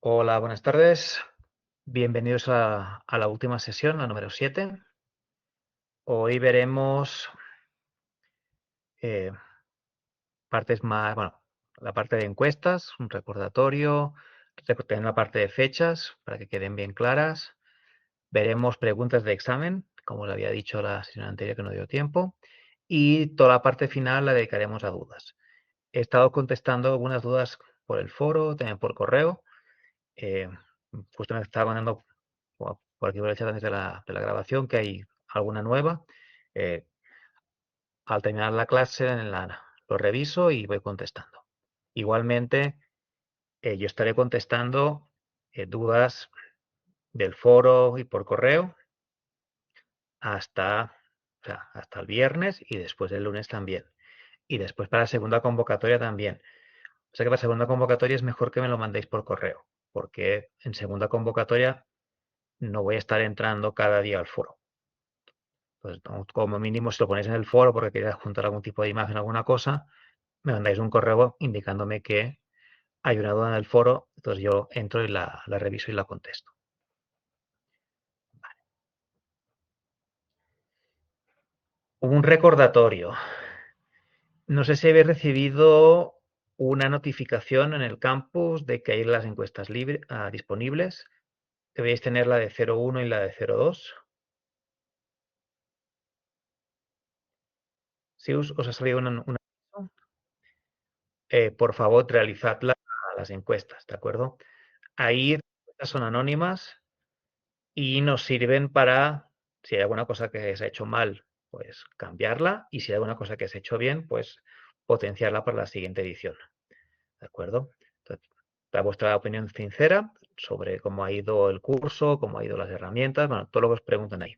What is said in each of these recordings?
Hola, buenas tardes. Bienvenidos a la última sesión, la número 7. Hoy veremos eh, partes más, bueno, la parte de encuestas, un recordatorio, también la parte de fechas para que queden bien claras. Veremos preguntas de examen, como le había dicho la sesión anterior que no dio tiempo. Y toda la parte final la dedicaremos a dudas. He estado contestando algunas dudas por el foro, también por correo. Eh, Justo me estaba mandando por aquí por el chat antes de la grabación que hay alguna nueva. Eh, Al terminar la clase lo reviso y voy contestando. Igualmente, yo estaré contestando dudas del foro y por correo hasta, hasta el viernes y después del lunes también. Y después para la segunda convocatoria también. O sea que para la segunda convocatoria es mejor que me lo mandéis por correo, porque en segunda convocatoria no voy a estar entrando cada día al foro. Pues como mínimo, si lo ponéis en el foro porque queréis juntar algún tipo de imagen, alguna cosa, me mandáis un correo indicándome que hay una duda en el foro, entonces yo entro y la reviso y la contesto. Un recordatorio. No sé si habéis recibido una notificación en el campus de que hay las encuestas disponibles. Debéis tener la de 01 y la de 02. Si os ha salido por favor, realizad las encuestas, ¿de acuerdo? Ahí las encuestas son anónimas y nos sirven para, si hay alguna cosa que se ha hecho mal, pues cambiarla, y si hay alguna cosa que se ha hecho bien, pues potenciarla para la siguiente edición. ¿De acuerdo? Entonces, da vuestra opinión sincera sobre cómo ha ido el curso, cómo ha ido las herramientas, bueno, todo lo que os preguntan ahí.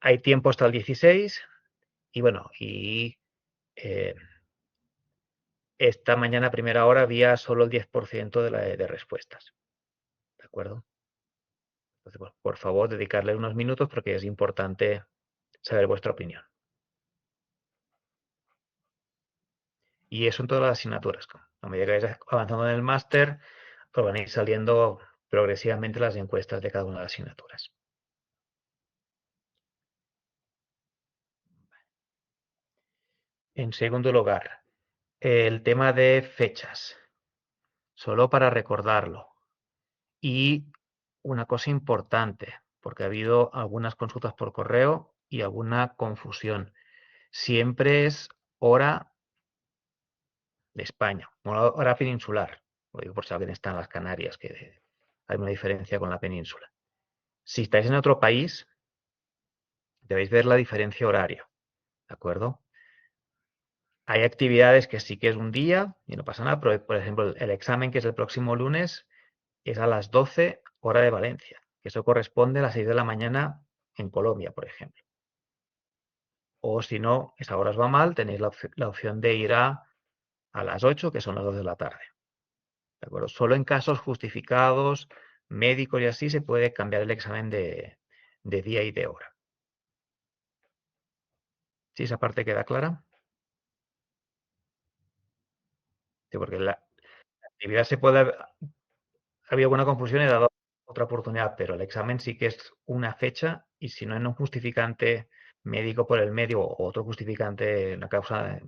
Hay tiempo hasta el 16 y bueno, eh, esta mañana a primera hora había solo el 10% de respuestas. ¿De acuerdo? Entonces, bueno, por favor, dedicarle unos minutos porque es importante saber vuestra opinión. Y eso en todas las asignaturas. A medida que vais avanzando en el máster, os van a ir saliendo progresivamente las encuestas de cada una de las asignaturas. En segundo lugar, el tema de fechas. Solo para recordarlo. Y una cosa importante, porque ha habido algunas consultas por correo y alguna confusión. Siempre es hora de España, hora peninsular. Lo digo por si alguien está en las Canarias, que hay una diferencia con la península. Si estáis en otro país, debéis ver la diferencia horaria, ¿de acuerdo? Hay actividades que sí que es un día y no pasa nada, pero por ejemplo el examen que es el próximo lunes es a las 12 hora de Valencia, que eso corresponde a las 6 de la mañana en Colombia, por ejemplo. O si no, esa hora os va mal, tenéis la opción de ir a las 8, que son las 2 de la tarde. ¿De acuerdo? Solo en casos justificados, médicos y así, se puede cambiar el examen de día y de hora. ¿Sí esa parte queda clara? Sí, porque la actividad se puede... Había alguna confusión y he dado otra oportunidad, pero el examen sí que es una fecha y si no hay un justificante médico por el medio o otro justificante, una causa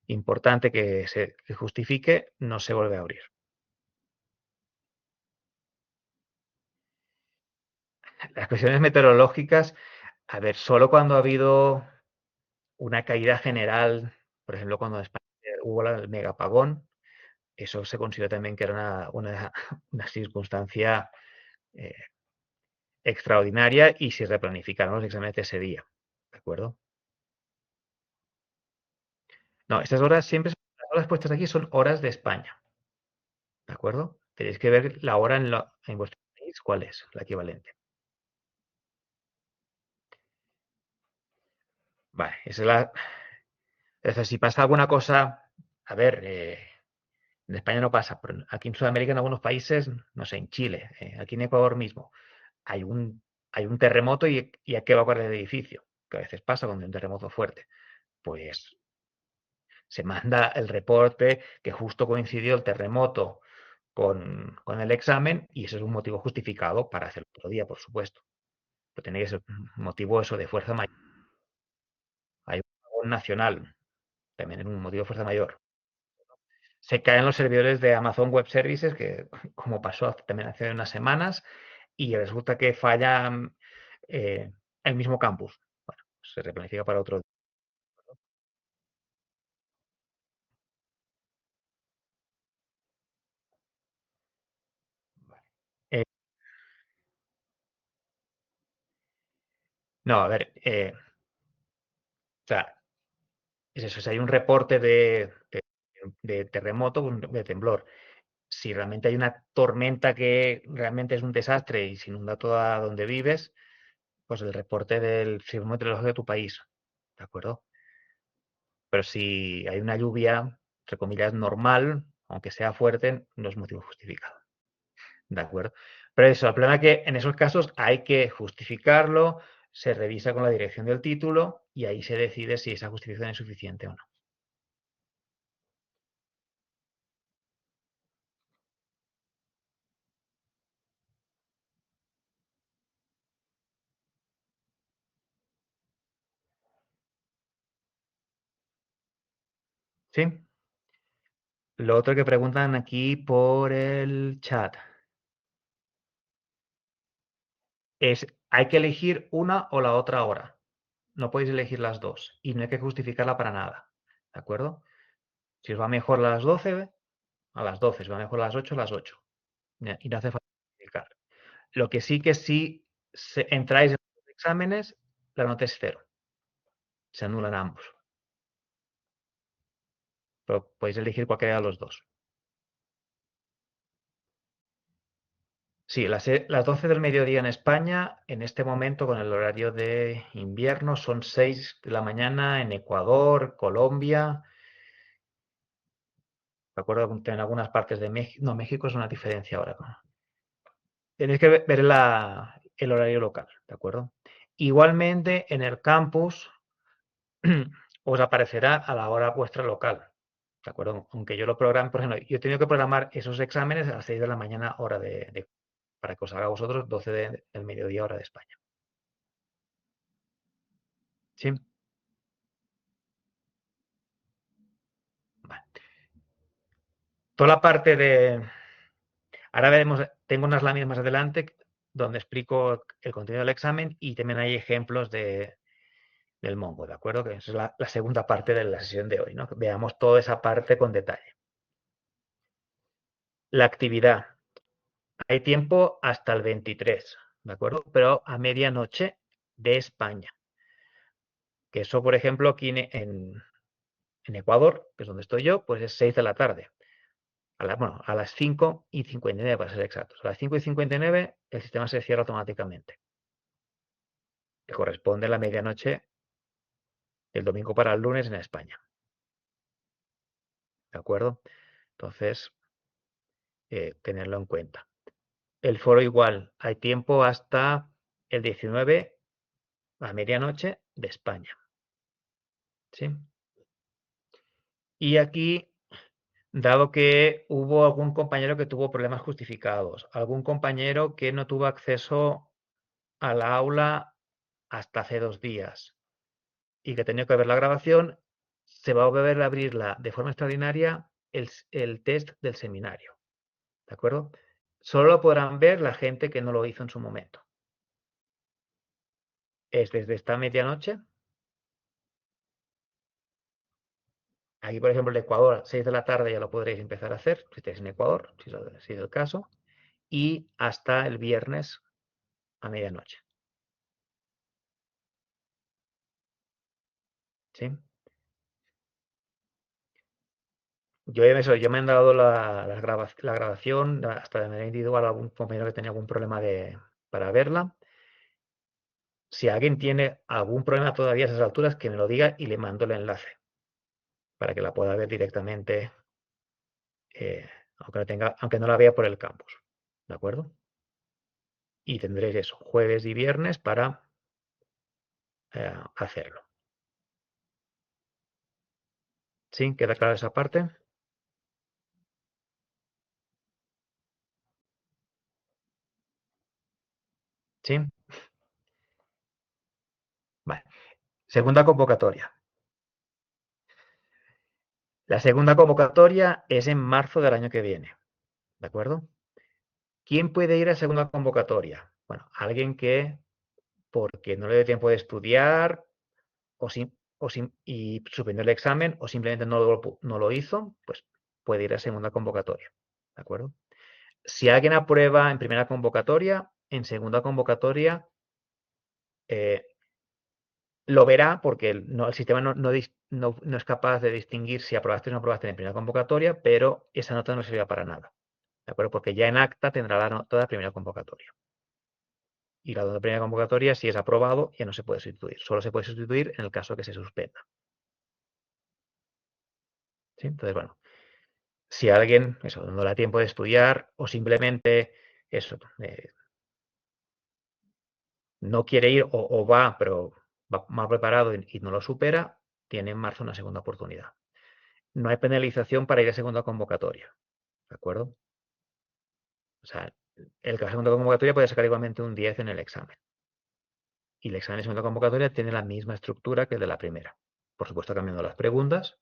importante que justifique, no se vuelve a abrir. Las cuestiones meteorológicas, a ver, solo cuando ha habido una caída general, por ejemplo, cuando en España hubo el megapagón, eso se consideró también que era una circunstancia eh, extraordinaria y se replanificaron los exámenes de ese día. ¿De acuerdo? No, estas horas siempre, las horas puestas aquí son horas de España. ¿De acuerdo? Tenéis que ver la hora en vuestro país, cuál es la equivalente. Vale, esa es la. Es si pasa alguna cosa, a ver, en España no pasa, pero aquí en Sudamérica, en algunos países, no sé, en Chile, aquí en Ecuador mismo, hay un terremoto y ¿a qué va a ocurrir el edificio? Que a veces pasa cuando hay un terremoto fuerte. Pues Se manda el reporte que justo coincidió el terremoto con el examen y ese es un motivo justificado para hacerlo otro día, por supuesto. Pero tiene que ser un motivo eso de fuerza mayor. Hay un apagón nacional, también es un motivo de fuerza mayor. Se caen los servidores de Amazon Web Services, que como pasó también hace unas semanas, y resulta que falla eh, el mismo campus. Bueno, se replanifica para otro día. Eh, no, a ver, o sea, es eso, si hay un reporte de terremoto, de temblor, si realmente hay una tormenta que realmente es un desastre y se inunda toda donde vives, pues el reporte del Servicio Meteorológico de tu país, ¿de acuerdo? Pero si hay una lluvia, entre comillas, normal, aunque sea fuerte, no es motivo justificado, ¿de acuerdo? Pero eso, el problema es que en esos casos hay que justificarlo, se revisa con la dirección del título y ahí se decide si esa justificación es suficiente o no. ¿Sí? Lo otro que preguntan aquí por el chat es, ¿hay que elegir una o la otra hora? No podéis elegir las dos y no hay que justificarla para nada, ¿de acuerdo? Si os va mejor a las 12, si os va mejor a las 8, a las 8. Y no hace falta justificar. Lo que sí que si entráis en los exámenes, la nota es cero, se anulan ambos. Pero podéis elegir cualquiera de los dos. Sí, las 12 del mediodía en España, en este momento con el horario de invierno, son 6 de la mañana en Ecuador, Colombia. Recuerdo que en algunas partes de México, no, México es una diferencia ahora. Tenéis que ver el horario local, ¿de acuerdo? Igualmente en el campus os aparecerá a la hora vuestra local, ¿de acuerdo? Aunque yo lo programe, por ejemplo, yo he tenido que programar esos exámenes a las 6 de la mañana hora para que os haga a vosotros 12 del mediodía hora de España. ¿Sí? Vale. Toda la parte de... Ahora veremos, tengo unas láminas más adelante donde explico el contenido del examen y también hay ejemplos del Mongo, ¿de acuerdo? Que esa es la segunda parte de la sesión de hoy, ¿no? Veamos toda esa parte con detalle. La actividad. Hay tiempo hasta el 23, ¿de acuerdo? Pero a medianoche de España. Que eso, por ejemplo, aquí en Ecuador, que es donde estoy yo, pues es 6 de la tarde. Bueno, a las 5:59 para ser exactos. A las 5:59 el sistema se cierra automáticamente. Que corresponde a la medianoche del domingo para el lunes en España. ¿De acuerdo? Entonces, tenerlo en cuenta. El foro igual, hay tiempo hasta el 19 a medianoche de España. ¿Sí? Y aquí, dado que hubo algún compañero que tuvo problemas justificados, algún compañero que no tuvo acceso a la aula hasta hace 2 días y que tenía que ver la grabación, se va a volver a abrirla de forma extraordinaria el test del seminario. ¿De acuerdo? Solo lo podrán ver la gente que no lo hizo en su momento. Es desde esta medianoche. Aquí, por ejemplo, en Ecuador, 6 de la tarde ya lo podréis empezar a hacer, si estáis en Ecuador, si es el caso, y hasta el viernes a medianoche. ¿Sí? Yo me han dado la grabación hasta de manera individual a algún compañero que tenía algún problema para verla. Si alguien tiene algún problema todavía a esas alturas, que me lo diga y le mando el enlace para que la pueda ver directamente, eh, aunque no la vea por el campus. ¿De acuerdo? Y tendréis eso, jueves y viernes para hacerlo. ¿Sí? ¿Queda clara esa parte? ¿Sí? Vale. Segunda convocatoria. La segunda convocatoria es en marzo del año que viene. ¿De acuerdo? ¿Quién puede ir a segunda convocatoria? Bueno, alguien que, porque no le dé tiempo de estudiar y suspendió el examen o simplemente no lo hizo, pues puede ir a segunda convocatoria. ¿De acuerdo? Si alguien aprueba en primera convocatoria, en segunda convocatoria eh, lo verá porque el sistema no es capaz de distinguir si aprobaste o no aprobaste en primera convocatoria, pero esa nota no servirá para nada. ¿De acuerdo? Porque ya en acta tendrá la nota de primera convocatoria. Y la nota de primera convocatoria, si es aprobado, ya no se puede sustituir. Solo se puede sustituir en el caso que se suspenda. ¿Sí? Entonces, bueno, si a alguien eso, no le da tiempo de estudiar o simplemente eso, no quiere ir o va, pero va mal preparado y no lo supera, tiene en marzo una segunda oportunidad. No hay penalización para ir a segunda convocatoria. ¿De acuerdo? O sea, el que va a segunda convocatoria puede sacar igualmente un 10 en el examen. Y el examen de segunda convocatoria tiene la misma estructura que el de la primera. Por supuesto, cambiando las preguntas,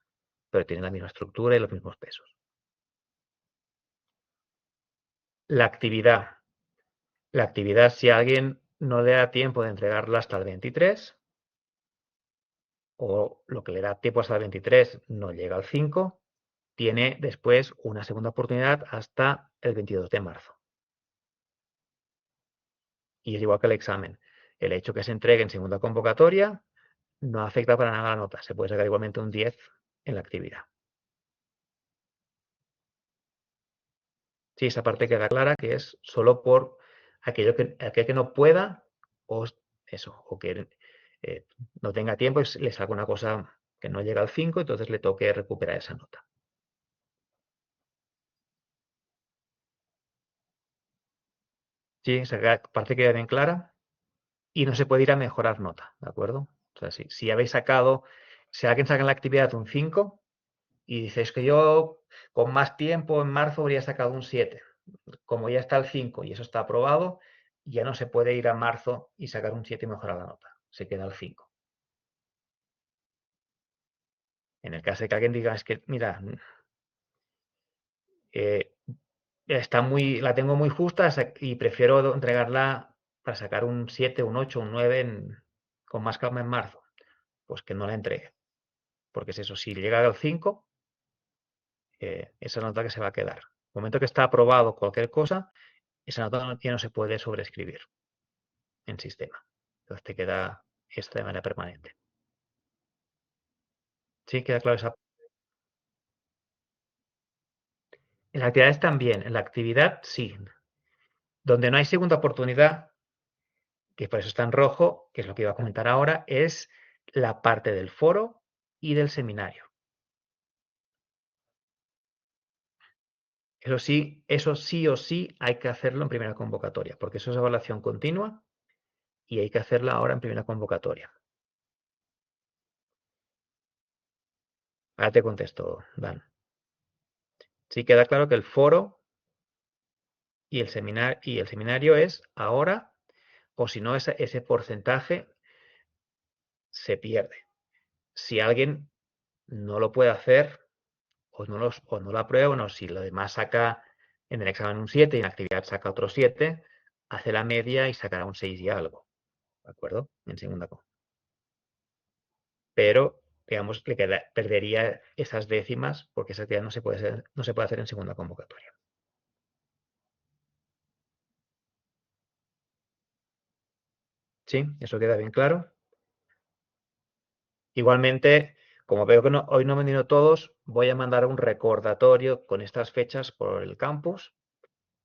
pero tiene la misma estructura y los mismos pesos. La actividad. La actividad, si a alguien no le da tiempo de entregarla hasta el 23, o lo que le da tiempo hasta el 23 no llega al 5, tiene después una segunda oportunidad hasta el 22 de marzo. Y es igual que el examen. El hecho que se entregue en segunda convocatoria no afecta para nada la nota. Se puede sacar igualmente un 10 en la actividad. Sí, esa parte queda clara, que es solo por aquel que no pueda o eso, o que eh, no tenga tiempo y le saca una cosa que no llega al 5, entonces le toque recuperar esa nota. Sí, esa parte queda bien clara y no se puede ir a mejorar nota, ¿de acuerdo? O sea, si habéis sacado, si alguien saca en la actividad un 5 y dices que yo con más tiempo en marzo habría sacado un 7, como ya está el 5 y eso está aprobado, ya no se puede ir a marzo y sacar un 7 y mejorar la nota. Se queda el 5. En el caso de que alguien diga, es que, mira, eh, la tengo muy justa y prefiero entregarla para sacar un 7, un 8, un 9 con más calma en marzo, pues que no la entregue. Porque es eso, si llega al 5, esa nota que se va a quedar. En el momento que está aprobado cualquier cosa, esa nota ya no se puede sobreescribir en sistema. Entonces te queda esta de manera permanente. ¿Sí? ¿Queda claro esa? En las actividades también. En la actividad, sí. Donde no hay segunda oportunidad, que por eso está en rojo, que es lo que iba a comentar ahora, es la parte del foro y del seminario. Eso sí o sí hay que hacerlo en primera convocatoria, porque eso es evaluación continua y hay que hacerla ahora en primera convocatoria. Ahora te contesto, Dan. Sí queda claro que el foro y el seminario es ahora, o si no, ese porcentaje se pierde. Si alguien no lo puede hacer o no lo aprueba, bueno, si lo demás saca en el examen un 7 y en la actividad saca otro 7, hace la media y sacará un 6 y algo. ¿De acuerdo? En segunda. Pero, digamos, perdería esas décimas porque esa actividad no se puede hacer en segunda convocatoria. ¿Sí? ¿Eso queda bien claro? Igualmente, como veo que hoy no han venido todos, voy a mandar un recordatorio con estas fechas por el campus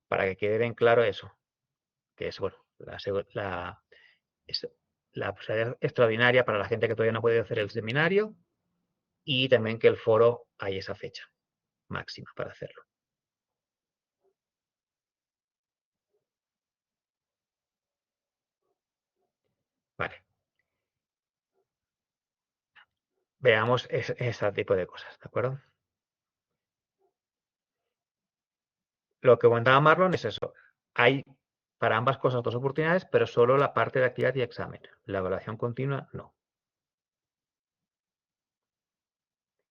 para que quede bien claro eso, que es bueno, es la posibilidad extraordinaria para la gente que todavía no ha podido hacer el seminario y también que el foro hay esa fecha máxima para hacerlo. Vale. veamos este tipo de cosas, ¿de acuerdo? Lo que comentaba Marlon es eso. Hay para ambas cosas dos oportunidades, pero solo la parte de actividad y examen. La evaluación continua, no.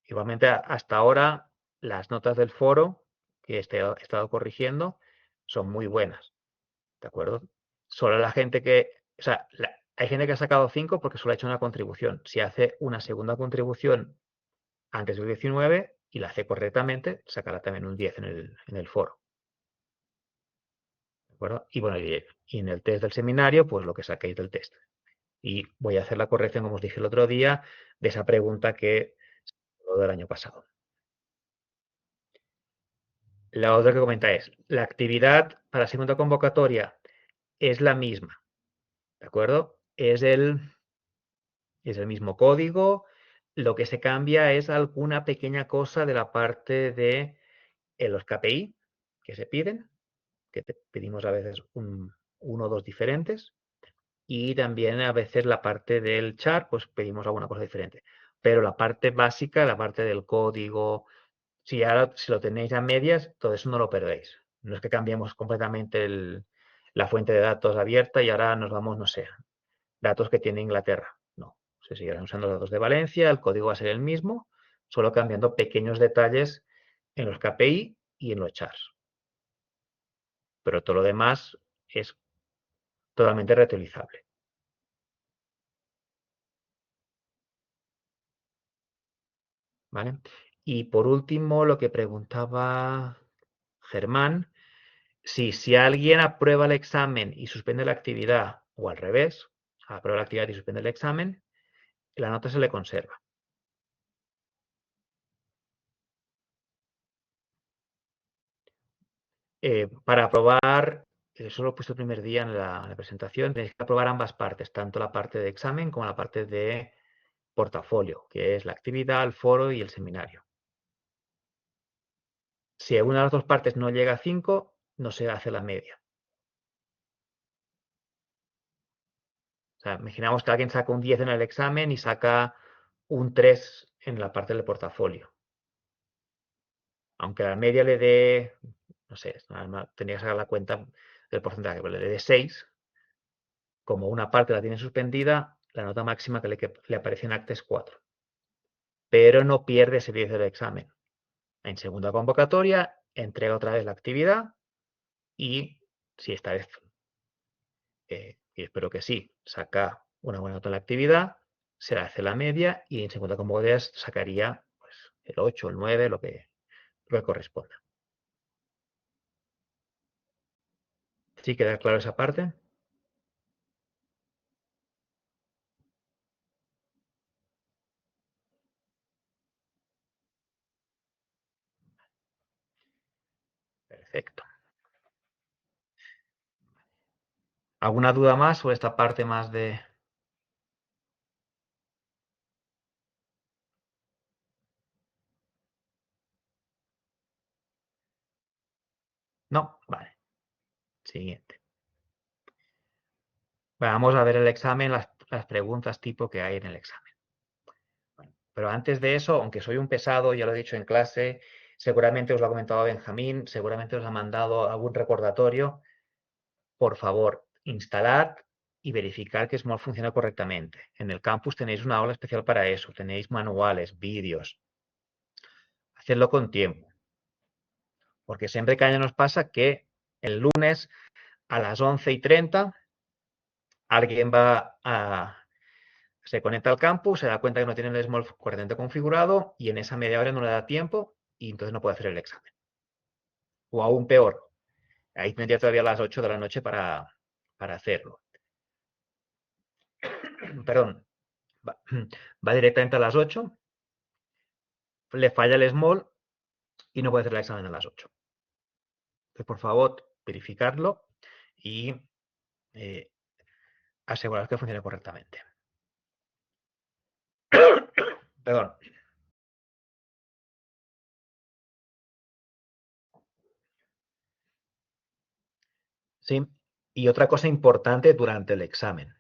Igualmente, hasta ahora, las notas del foro que he estado corrigiendo son muy buenas, ¿de acuerdo? Solo la gente o sea, hay gente que ha sacado 5 porque solo ha hecho una contribución. Si hace una segunda contribución antes del 19 y la hace correctamente, sacará también un 10 en el foro. ¿De acuerdo? Y bueno, y en el test del seminario, pues lo que saquéis del test. Y voy a hacer la corrección, como os dije el otro día, de esa pregunta que del año pasado. La otra que comenta es, la actividad para segunda convocatoria es la misma, ¿de acuerdo? Es el mismo código, lo que se cambia es alguna pequeña cosa de la parte de los KPI que se piden, que pedimos a veces uno o dos diferentes, y también a veces la parte del char, pues pedimos alguna cosa diferente. Pero la parte básica, la parte del código, si lo tenéis a medias, todo eso no lo perdéis. No es que cambiemos completamente la fuente de datos abierta y ahora nos vamos, no sé, datos que tiene Inglaterra. No, se seguirán usando los datos de Valencia, el código va a ser el mismo, solo cambiando pequeños detalles en los KPI y en los chars. Pero todo lo demás es totalmente reutilizable. ¿Vale? Y por último, lo que preguntaba Germán, si alguien aprueba el examen y suspende la actividad, o al revés, aprueba la actividad y suspende el examen, la nota se le conserva. Para aprobar, eso lo he puesto el primer día en la presentación, tenéis que aprobar ambas partes, tanto la parte de examen como la parte de portafolio, que es la actividad, el foro y el seminario. Si alguna de las dos partes no llega a 5, no se hace la media. O sea, imaginamos que alguien saca un 10 en el examen y saca un 3 en la parte del portafolio. Aunque la media le dé, no sé, tendría que sacar la cuenta del porcentaje, pero le dé 6, como una parte la tiene suspendida, la nota máxima que le aparece en acta es 4. Pero no pierde ese 10 del examen. En segunda convocatoria, entrega otra vez la actividad y si esta vez, y espero que sí, saca una buena nota en la actividad, se le hace la media y en segunda convocatoria sacaría pues, el 8, el 9, lo que corresponda. ¿Sí queda claro esa parte? Perfecto. ¿Alguna duda más sobre esta parte más de...? No, vale. Siguiente. Vamos a ver el examen, las preguntas tipo que hay en el examen. Bueno, pero antes de eso, aunque soy un pesado, ya lo he dicho en clase, seguramente os lo ha comentado Benjamín, seguramente os ha mandado algún recordatorio. Por favor, instalad y verificar que Small funciona correctamente. En el campus tenéis una aula especial para eso, tenéis manuales, vídeos. Hacedlo con tiempo, porque siempre que año nos pasa que el lunes a las 11:30 alguien se conecta al campus, se da cuenta que no tiene el Small correctamente configurado y en esa media hora no le da tiempo y entonces no puede hacer el examen. O aún peor, ahí tendría todavía las 8 de la noche para hacerlo. Perdón, va directamente a las 8, le falla el Small y no puede hacer el examen a las 8. Entonces, por favor, verificarlo y eh, asegurar que funcione correctamente. Perdón. Sí. Y otra cosa importante durante el examen.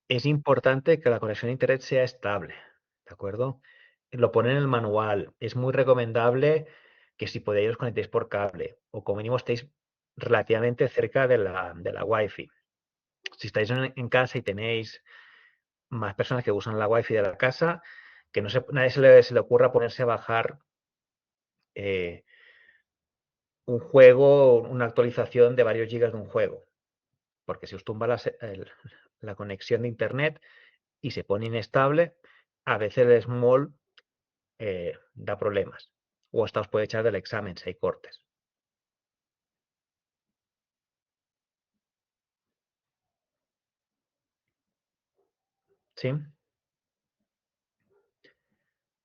Es importante que la conexión a internet sea estable, ¿de acuerdo? Lo pone en el manual. Es muy recomendable que si podéis os conectéis por cable o como mínimo estéis relativamente cerca de la Wi-Fi. Si estáis en casa y tenéis más personas que usan la Wi-Fi de la casa, que no se, nadie se le ocurra ponerse a bajar eh, un juego, una actualización de varios gigas de un juego, porque si os tumba la conexión de internet y se pone inestable, a veces el small da problemas. O hasta os puede echar del examen si hay cortes. ¿Sí? O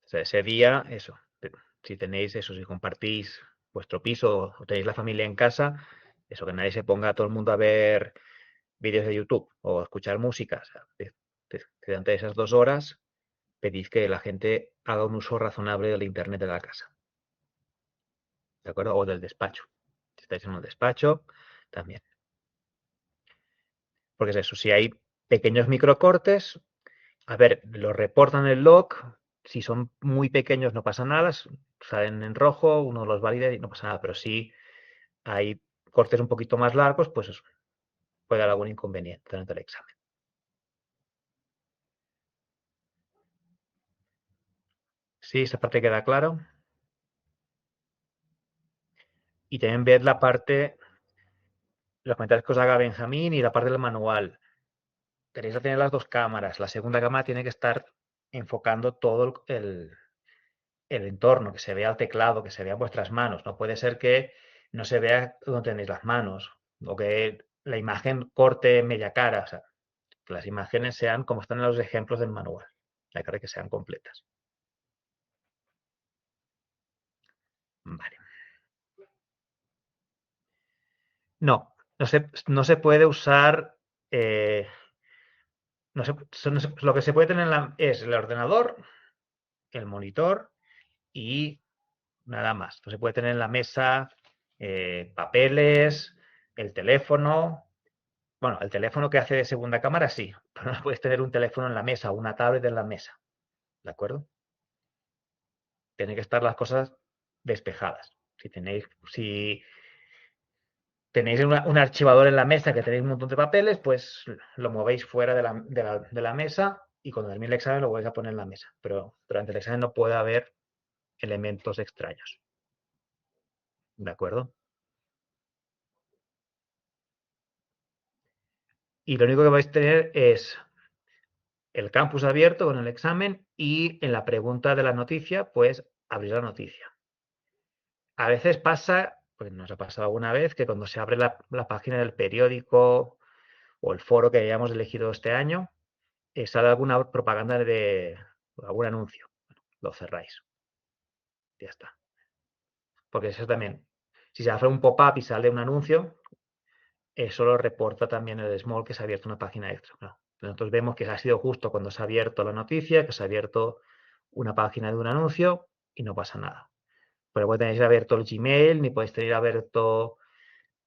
sea, ese día, eso. Si tenéis eso, si compartís vuestro piso o tenéis la familia en casa, eso que nadie se ponga a todo el mundo a ver vídeos de YouTube o a escuchar música. O sea, que durante esas 2 horas pedís que la gente haga un uso razonable del internet de la casa. ¿De acuerdo? O del despacho. Si estáis en un despacho, también. Porque es eso, si hay pequeños microcortes, a ver, lo reportan en el log. Si son muy pequeños no pasa nada, salen en rojo, uno los valida y no pasa nada. Pero si hay cortes un poquito más largos, pues eso, puede haber algún inconveniente durante el examen. Sí, esta parte queda claro. Y también ver la parte, los comentarios que os haga Benjamín y la parte del manual. Tenéis que tener las dos cámaras. La segunda cámara tiene que estar enfocando todo el entorno, que se vea el teclado, que se vean vuestras manos. No puede ser que no se vea dónde tenéis las manos o que la imagen corte media cara. O sea, que las imágenes sean como están en los ejemplos del manual. Hay que sean completas. Vale. No se puede usar. Lo que se puede tener es el ordenador, el monitor y nada más. No se puede tener en la mesa papeles, el teléfono. Bueno, el teléfono que hace de segunda cámara sí, pero no puedes tener un teléfono en la mesa o una tablet en la mesa. ¿De acuerdo? Tienen que estar las cosas despejadas. Si tenéis un archivador en la mesa que tenéis un montón de papeles, pues lo movéis fuera de la mesa y cuando termine el examen lo vais a poner en la mesa. Pero durante el examen no puede haber elementos extraños. ¿De acuerdo? Y lo único que vais a tener es el campus abierto con el examen y en la pregunta de la noticia, pues abrir la noticia. A veces pasa, pues nos ha pasado alguna vez, que cuando se abre la página del periódico o el foro que hayamos elegido este año, sale alguna propaganda de algún anuncio. Lo cerráis. Ya está. Porque eso también, si se abre un pop-up y sale un anuncio, eso lo reporta también el Small que se ha abierto una página extra. Claro. Nosotros vemos que ha sido justo cuando se ha abierto la noticia, que se ha abierto una página de un anuncio y no pasa nada. Pero puede tener abierto el Gmail, ni podéis tener abierto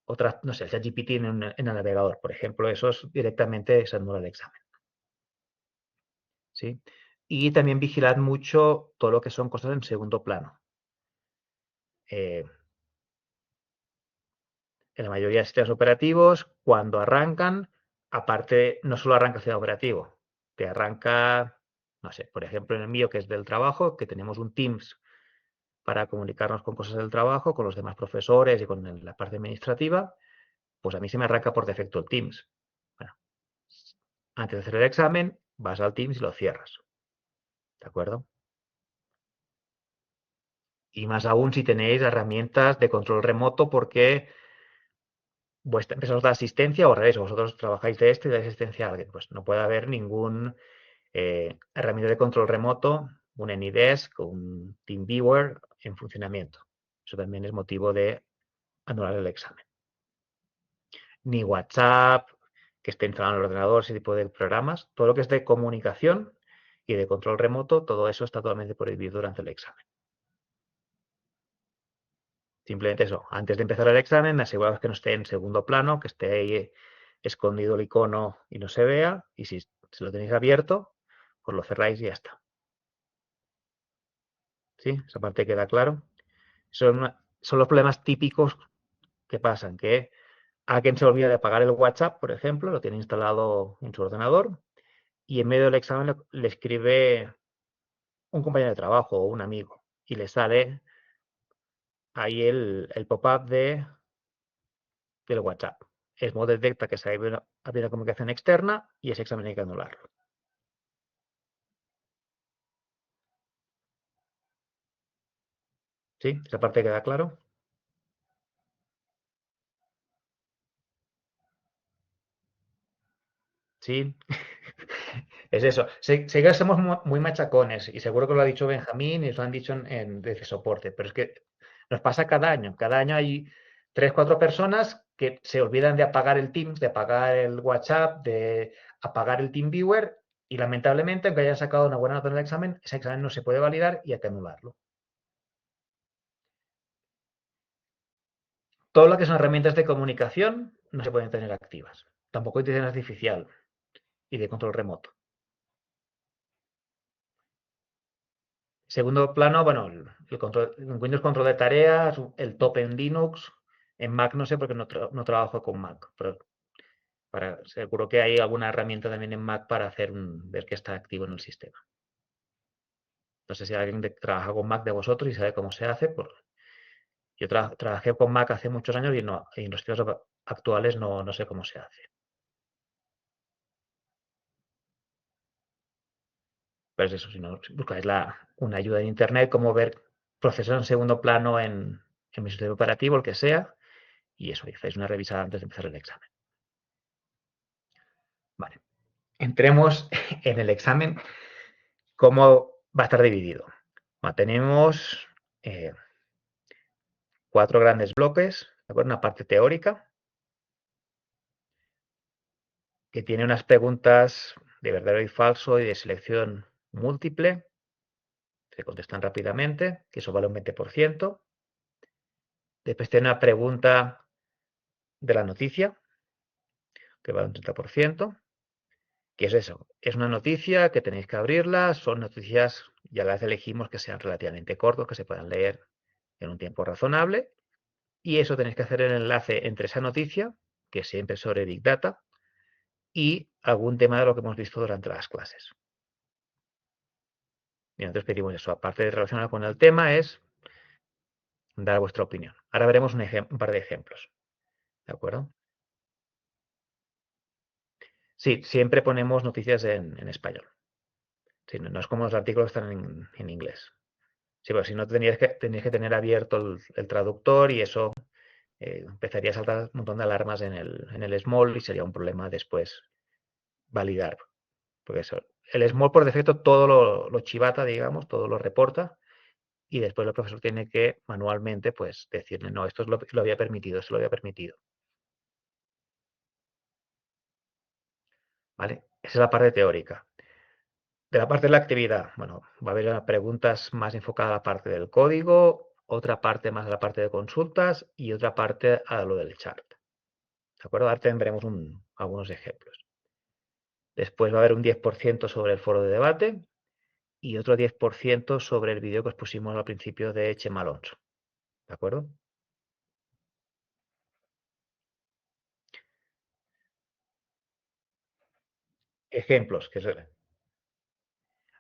otras, no sé, el ChatGPT en el navegador, por ejemplo, eso es directamente se anula el examen. ¿Sí? Y también vigilad mucho todo lo que son cosas en segundo plano. En la mayoría de sistemas operativos, cuando arrancan, aparte, no solo arranca el sistema operativo, te arranca, no sé, por ejemplo, en el mío, que es del trabajo, que tenemos un Teams para comunicarnos con cosas del trabajo, con los demás profesores y con la parte administrativa, pues a mí se me arranca por defecto el Teams. Bueno, antes de hacer el examen, vas al Teams y lo cierras. ¿De acuerdo? Y más aún si tenéis herramientas de control remoto porque vuestra empresa os da asistencia o al revés, vosotros trabajáis de esto y dais asistencia a alguien. Pues no puede haber ningún herramienta de control remoto, un AnyDesk o un TeamViewer en funcionamiento. Eso también es motivo de anular el examen. Ni WhatsApp, que esté instalado en el ordenador, ese tipo de programas. Todo lo que es de comunicación y de control remoto, todo eso está totalmente prohibido durante el examen. Simplemente eso, antes de empezar el examen, aseguraos que no esté en segundo plano, que esté ahí escondido el icono y no se vea. Y si Si lo tenéis abierto, pues lo cerráis y ya está. ¿Sí? Esa parte queda claro. Son los problemas típicos que pasan, que alguien se olvida de apagar el WhatsApp, por ejemplo, lo tiene instalado en su ordenador y en medio del examen le escribe un compañero de trabajo o un amigo y le sale ahí el pop-up del WhatsApp. Esmo detecta que se ha habido una comunicación externa y ese examen hay que anularlo. ¿Sí? ¿Esa parte queda claro? Sí. Es eso. Sé que somos muy machacones y seguro que lo ha dicho Benjamín y os lo han dicho desde soporte, pero es que nos pasa cada año. Cada año hay tres, cuatro personas que se olvidan de apagar el Teams, de apagar el WhatsApp, de apagar el TeamViewer y lamentablemente, aunque hayan sacado una buena nota en el examen, ese examen no se puede validar y hay que anularlo. Todo lo que son herramientas de comunicación no se pueden tener activas. Tampoco inteligencia artificial y de control remoto. Segundo plano, bueno, en Windows control de tareas, el top en Linux, en Mac no sé porque no trabajo con Mac, pero seguro que hay alguna herramienta también en Mac para ver que está activo en el sistema. No sé si alguien trabaja con Mac de vosotros y sabe cómo se hace. Yo trabajé con Mac hace muchos años y en los tiempos actuales no sé cómo se hace. Pues eso, si no, si buscáis una ayuda en Internet, cómo ver procesos en segundo plano en mi sistema operativo, el que sea, y eso, y hacéis una revisada antes de empezar el examen. Vale. Entremos en el examen, cómo va a estar dividido. Bueno, tenemos eh, cuatro grandes bloques, ¿de acuerdo? Una parte teórica, que tiene unas preguntas de verdadero y falso y de selección múltiple, se contestan rápidamente, que eso vale un 20%. Después tiene una pregunta de la noticia, que vale un 30%. ¿Qué es eso? Es una noticia que tenéis que abrirla, son noticias, ya las elegimos que sean relativamente cortos, que se puedan leer en un tiempo razonable, y eso tenéis que hacer el enlace entre esa noticia, que siempre es sobre Big Data, y algún tema de lo que hemos visto durante las clases. Y nosotros pedimos eso, aparte de relacionado con el tema, es dar vuestra opinión. Ahora veremos un par de ejemplos, ¿de acuerdo? Sí, siempre ponemos noticias en español. Sí, no es como los artículos que están en inglés. Sí, pero si no tenéis que tener abierto el traductor y eso empezaría a saltar un montón de alarmas en el small y sería un problema después validar. Porque eso, el small por defecto todo lo chivata, digamos, todo lo reporta y después el profesor tiene que manualmente pues decirle, no, esto lo había permitido, esto lo había permitido. ¿Vale? Esa es la parte teórica. De la parte de la actividad, bueno, va a haber preguntas más enfocadas a la parte del código, otra parte más a la parte de consultas y otra parte a lo del chart. ¿De acuerdo? Ahora tendremos algunos ejemplos. Después va a haber un 10% sobre el foro de debate y otro 10% sobre el vídeo que os pusimos al principio de Chema Alonso. ¿De acuerdo? Ejemplos.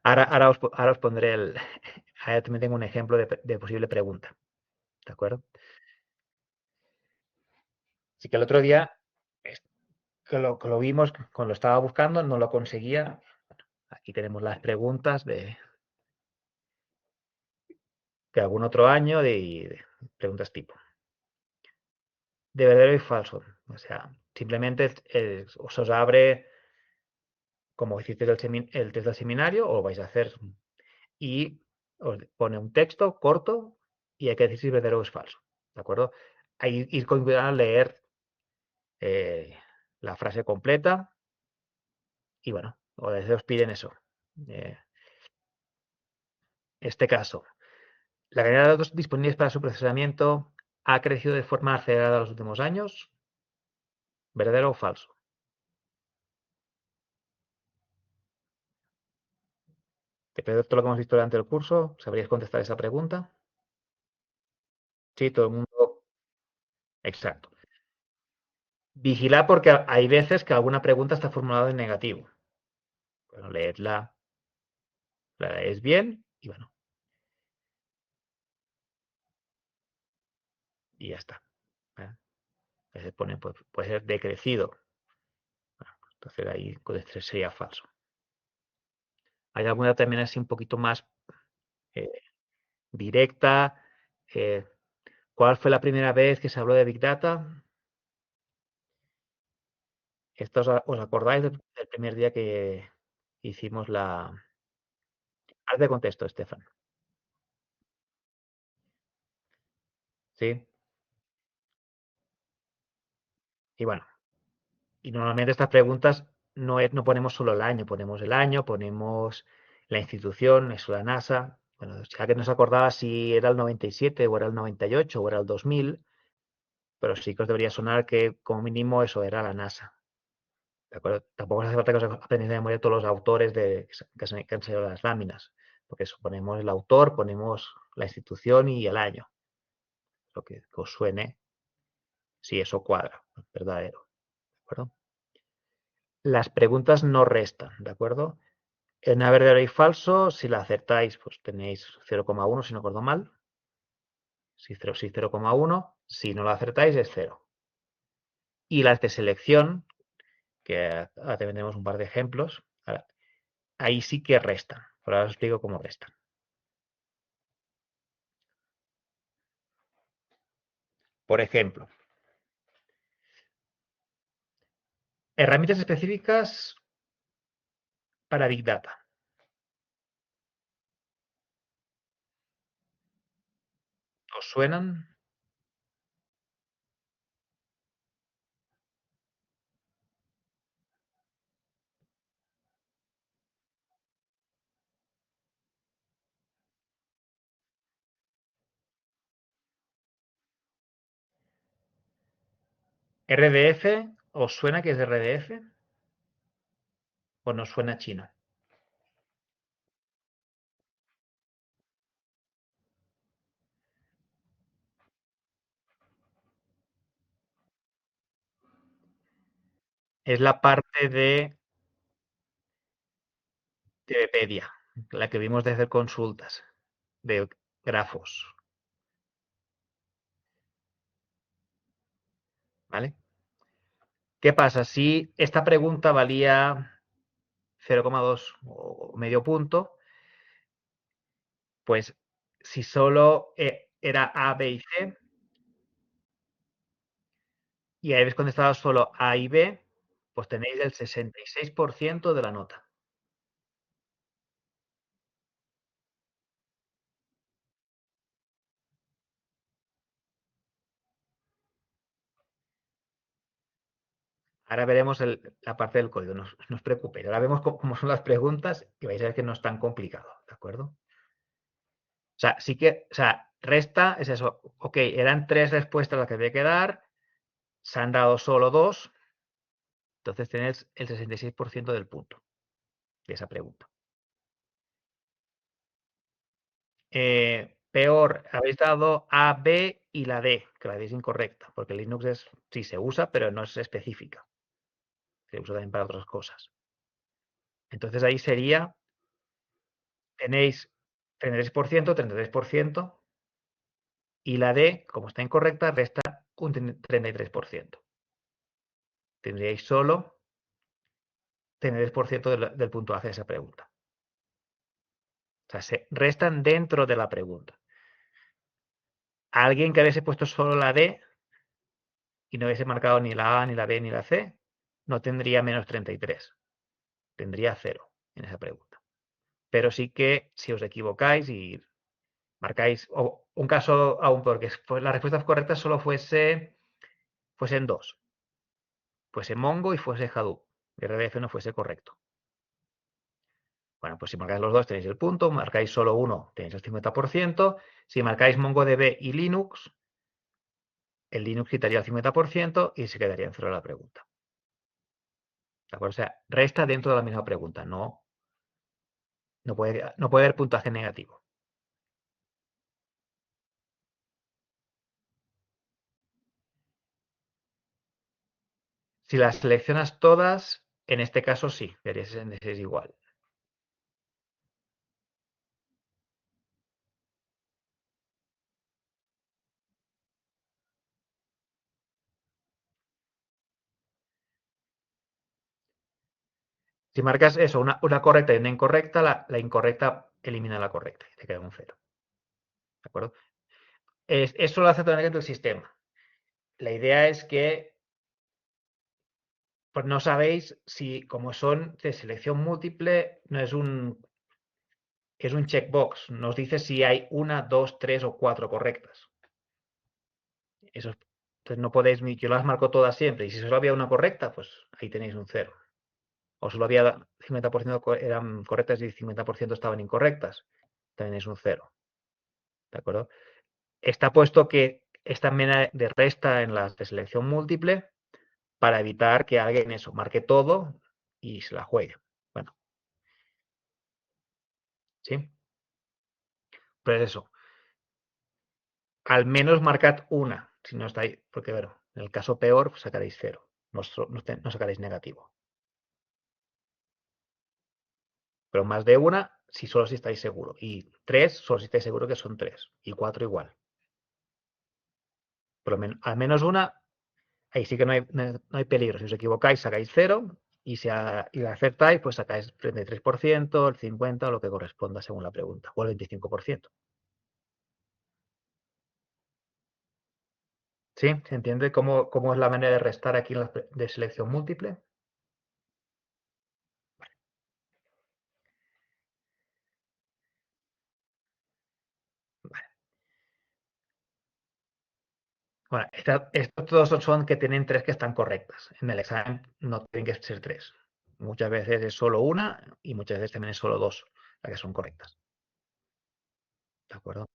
Ahora os pondré ahora también tengo un ejemplo de posible pregunta. ¿De acuerdo? Así que el otro día que lo vimos, cuando lo estaba buscando, no lo conseguía. Aquí tenemos las preguntas de algún otro año, de preguntas tipo. De verdadero y falso. O sea, simplemente os abre, como hiciste el test del seminario, o lo vais a hacer, y os pone un texto corto y hay que decir si es verdadero o es falso. ¿De acuerdo? Hay ir con cuidado a leer eh, la frase completa y bueno, o a veces os piden eso. En este caso, la cantidad de datos disponibles para su procesamiento ha crecido de forma acelerada en los últimos años. ¿Verdadero o falso? Después de todo lo que hemos visto durante el curso, ¿sabríais contestar esa pregunta? Sí, todo el mundo. Exacto. Vigilad porque hay veces que alguna pregunta está formulada en negativo. Bueno, leedla, la leéis bien y bueno, y ya está. ¿Eh? A veces pone, pues, puede ser decrecido. Bueno, pues, entonces ahí sería falso. Hay alguna también así un poquito más eh, directa. Eh, ¿Cuál fue la primera vez que se habló de Big Data? ¿Esto os acordáis del primer día que hicimos la... Haz de contexto, Estefan. ¿Sí? Y bueno, y normalmente estas preguntas no ponemos solo el año, ponemos la institución, eso la NASA. Bueno, ya que no se acordaba si era el 97 o era el 98 o era el 2000, pero sí que os debería sonar que como mínimo eso era la NASA. ¿De acuerdo? Tampoco hace falta que os aprendáis de memoria todos los autores que han salido las láminas, porque eso, ponemos el autor, ponemos la institución y el año, lo que os suene, si eso cuadra, verdadero. ¿De acuerdo? Las preguntas no restan, ¿de acuerdo? En a verdadero y falso, si la acertáis, pues tenéis 0,1 si no acuerdo mal. Si 0, sí 0,1. Si no la acertáis, es 0. Y las de selección, que ahora tenemos un par de ejemplos, ahí sí que restan. Ahora os explico cómo restan. Por ejemplo, herramientas específicas para Big Data. ¿Os suenan? ¿RDF? ¿Os suena que es RDF? ¿O no suena chino? Es la parte de Wikipedia, la que vimos de hacer consultas, de grafos. ¿Vale? ¿Qué pasa? Si esta pregunta valía 0,2 o medio punto, pues si solo era A, B y C, y habéis contestado solo A y B, pues tenéis el 66% de la nota. Ahora veremos la parte del código, no os preocupéis. Ahora vemos cómo son las preguntas y vais a ver que no es tan complicado, ¿de acuerdo? O sea, sí que, o sea, resta es eso. Ok, eran 3 respuestas las que había que dar, se han dado solo 2, entonces tenéis el 66% del punto de esa pregunta. Peor, habéis dado A, B y la D, que la D es incorrecta, porque Linux sí se usa, pero no es específica. Se usa también para otras cosas. Entonces ahí sería, tenéis 33%, 33%, y la D, como está incorrecta, resta un 33%. Tendríais solo 33% del puntuaje de esa pregunta. O sea, se restan dentro de la pregunta. Alguien que hubiese puesto solo la D y no hubiese marcado ni la A, ni la B, ni la C, no tendría menos 33. Tendría 0 en esa pregunta. Pero sí que si os equivocáis y marcáis, o un caso aún porque la respuesta correcta solo fuesen 2. Fuese Mongo y fuese Hadoop. RDF no fuese correcto. Bueno, pues si marcáis los dos tenéis el punto, marcáis solo uno tenéis el 50%, si marcáis MongoDB y Linux, el Linux quitaría el 50% y se quedaría en cero la pregunta. ¿De acuerdo? O sea, resta dentro de la misma pregunta, no No puede haber puntaje negativo. Si las seleccionas todas, en este caso sí, debería ser igual. Si marcas eso, una correcta y una incorrecta, la incorrecta elimina la correcta y te queda un cero. ¿De acuerdo? Eso lo hace también el sistema. La idea es que pues no sabéis si, como son de selección múltiple, no es un checkbox. Nos dice si hay una, dos, tres o cuatro correctas. Entonces no podéis, yo las marco todas siempre. Y si solo había una correcta, pues ahí tenéis un cero. O solo había 50% eran correctas y 50% estaban incorrectas. También es un cero. ¿De acuerdo? Está puesto que esta mena de resta en las de selección múltiple para evitar que alguien eso marque todo y se la juegue. Bueno, ¿sí? Pues eso, al menos marcad una, si no estáis, porque bueno, en el caso peor pues sacaréis cero, no sacaréis negativo. Pero más de una, si estáis seguro. Y tres, solo si estáis seguro que son tres. Y cuatro igual. Pero al menos una, ahí sí que no hay peligro. Si os equivocáis, sacáis cero. Y la acertáis, pues sacáis el 33%, el 50%, o lo que corresponda según la pregunta. O el 25%. ¿Sí? ¿Se entiende cómo es la manera de restar aquí en de selección múltiple? Vale. Bueno, estos todos son que tienen tres que están correctas. En el examen no tienen que ser tres. Muchas veces es solo una y muchas veces también es solo dos las que son correctas. ¿De acuerdo?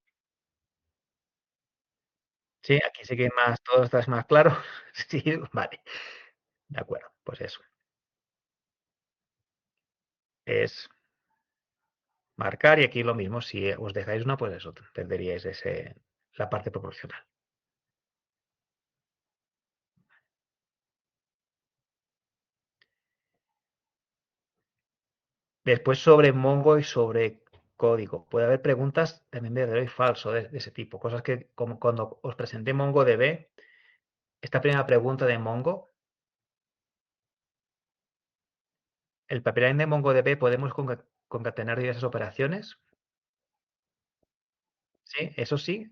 Sí, aquí sí que más, todo está más claro. Sí, vale. De acuerdo, pues eso. Es marcar y aquí lo mismo. Si os dejáis una, pues eso, tendríais la parte proporcional. Después sobre Mongo y sobre código. Puede haber preguntas también de verdadero y falso de ese tipo. Cosas que, como cuando os presenté MongoDB, esta primera pregunta de Mongo, el pipeline de MongoDB podemos concatenar diversas operaciones. Sí, eso sí.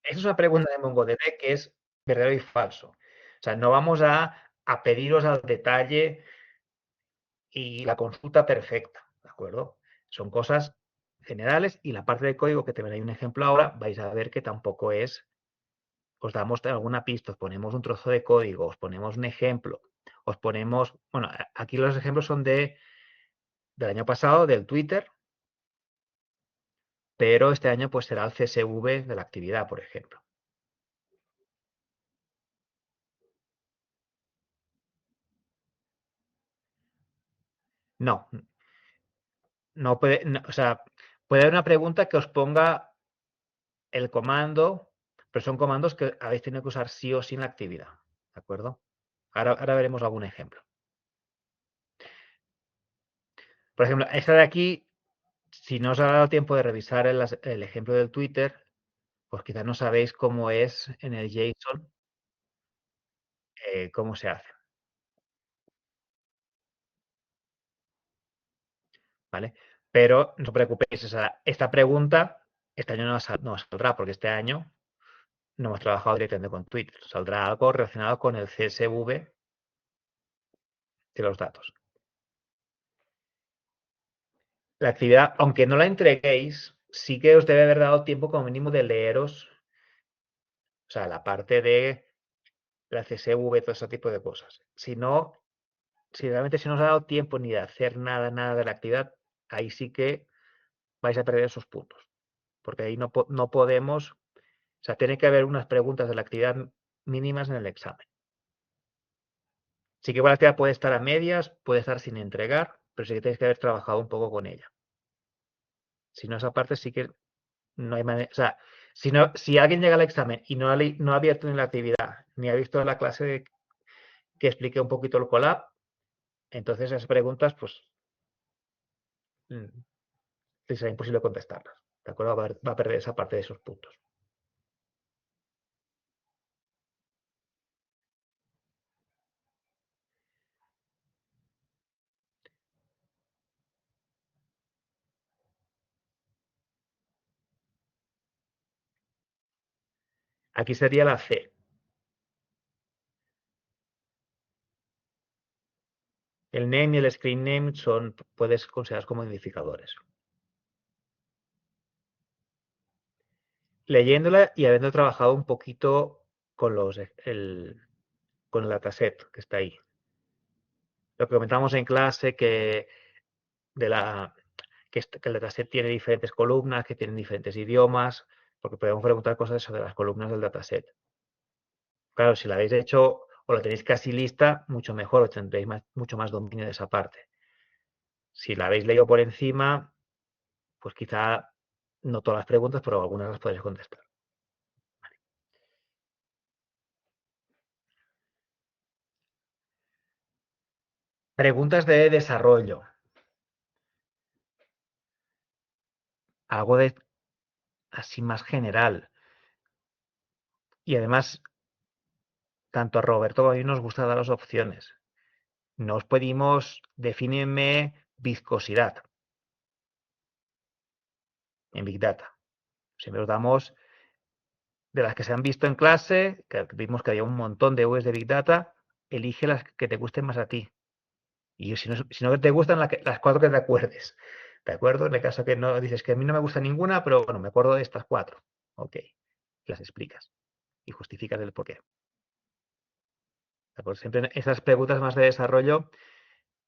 Esa es una pregunta de MongoDB que es verdadero y falso. O sea, no vamos a pediros al detalle y la consulta perfecta, ¿de acuerdo? Son cosas generales y la parte de código que te veré un ejemplo ahora, vais a ver que tampoco es, os damos alguna pista, os ponemos un trozo de código, os ponemos un ejemplo, os ponemos, bueno, aquí los ejemplos son del año pasado, del Twitter, pero este año pues será el CSV de la actividad, por ejemplo. No, no puede, o sea, puede haber una pregunta que os ponga el comando, pero son comandos que habéis tenido que usar sí o sí en la actividad, ¿de acuerdo? Ahora veremos algún ejemplo. Por ejemplo, esta de aquí, si no os ha dado tiempo de revisar el ejemplo del Twitter, pues quizás no sabéis cómo es en el JSON, cómo se hace, ¿vale? Pero no os preocupéis, esta pregunta este año no saldrá, porque este año no hemos trabajado directamente con Twitter. Saldrá algo relacionado con el CSV de los datos. La actividad, aunque no la entreguéis, sí que os debe haber dado tiempo como mínimo de leeros, o sea, la parte de la CSV, todo ese tipo de cosas. Si no, si realmente si no os ha dado tiempo ni de hacer nada, nada de la actividad, ahí sí que vais a perder esos puntos. Porque ahí no podemos, o sea, tiene que haber unas preguntas de la actividad mínimas en el examen. Sí que la actividad puede estar a medias, puede estar sin entregar, pero sí que tenéis que haber trabajado un poco con ella. Si no, esa parte sí que no hay manera. O sea, si alguien llega al examen y no ha abierto ni la actividad, ni ha visto la clase que explique un poquito el collab, entonces esas preguntas, pues, te será imposible contestarlas. ¿De acuerdo? Va a perder esa parte de esos puntos. Aquí sería la C. El name y el screen name puedes considerar como identificadores. Leyéndola y habiendo trabajado un poquito con con el dataset que está ahí. Lo que comentamos en clase de la, que el dataset tiene diferentes columnas, que tienen diferentes idiomas, porque podemos preguntar cosas sobre las columnas del dataset. Claro, si la habéis hecho o la tenéis casi lista, mucho mejor, tendréis mucho más dominio de esa parte. Si la habéis leído por encima, pues quizá no todas las preguntas, pero algunas las podéis contestar. Preguntas de desarrollo. Algo de así más general. Y además, tanto a Roberto como a mí nos gusta dar las opciones. No os pedimos, defíneme viscosidad en Big Data. Siempre os damos de las que se han visto en clase, que vimos que había un montón de Vs de Big Data, elige las que te gusten más a ti. Y si no te gustan, las cuatro que te acuerdes. ¿De acuerdo? En el caso que no dices que a mí no me gusta ninguna, pero bueno, me acuerdo de estas cuatro. Ok, las explicas y justificas el porqué. ¿De acuerdo? Siempre esas preguntas más de desarrollo,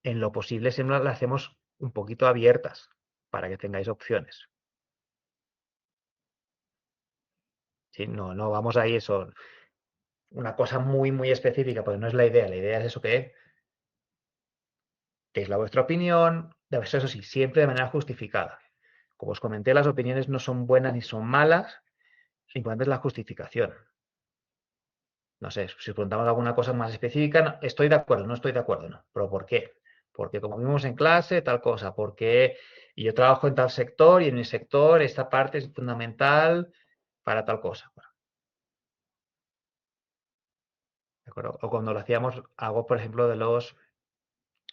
en lo posible, siempre las hacemos un poquito abiertas para que tengáis opciones. ¿Sí? No, no vamos a ir eso, una cosa muy, muy específica, porque no es la idea. La idea es eso que deis la vuestra opinión, eso sí, siempre de manera justificada. Como os comenté, las opiniones no son buenas ni son malas, lo importante es la justificación. No sé, si os preguntamos alguna cosa más específica, no, estoy de acuerdo, no estoy de acuerdo, no. ¿Pero por qué? Porque como vimos en clase, tal cosa, porque yo trabajo en tal sector y en mi sector esta parte es fundamental para tal cosa. Bueno, ¿de acuerdo? O cuando lo hacíamos, hago por ejemplo de los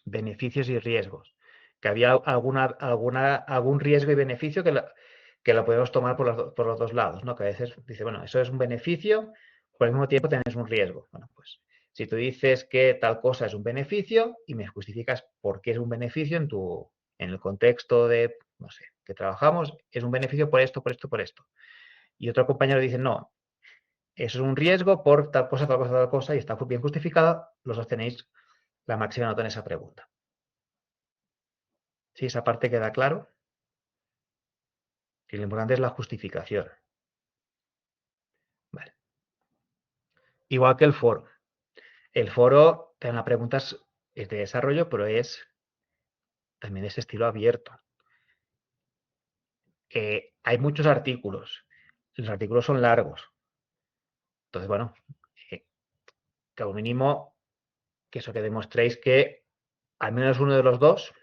beneficios y riesgos, que había algún riesgo y beneficio que lo podemos tomar por los dos lados, ¿no? Que a veces dice, bueno, eso es un beneficio, pero al mismo tiempo tenés un riesgo. Bueno, pues si tú dices que tal cosa es un beneficio y me justificas por qué es un beneficio en el contexto de, no sé, que trabajamos, es un beneficio por esto, por esto, por esto. Y otro compañero dice, no, eso es un riesgo por tal cosa, tal cosa, tal cosa, y está bien justificado, los dos tenéis la máxima nota en esa pregunta. Sí, esa parte queda claro. Y lo importante es la justificación. Vale. Igual que el foro. El foro, tiene una pregunta es de desarrollo, pero también es estilo abierto. Hay muchos artículos. Los artículos son largos. Entonces, bueno, eh, como mínimo, que eso que demostréis que al menos uno de los dos,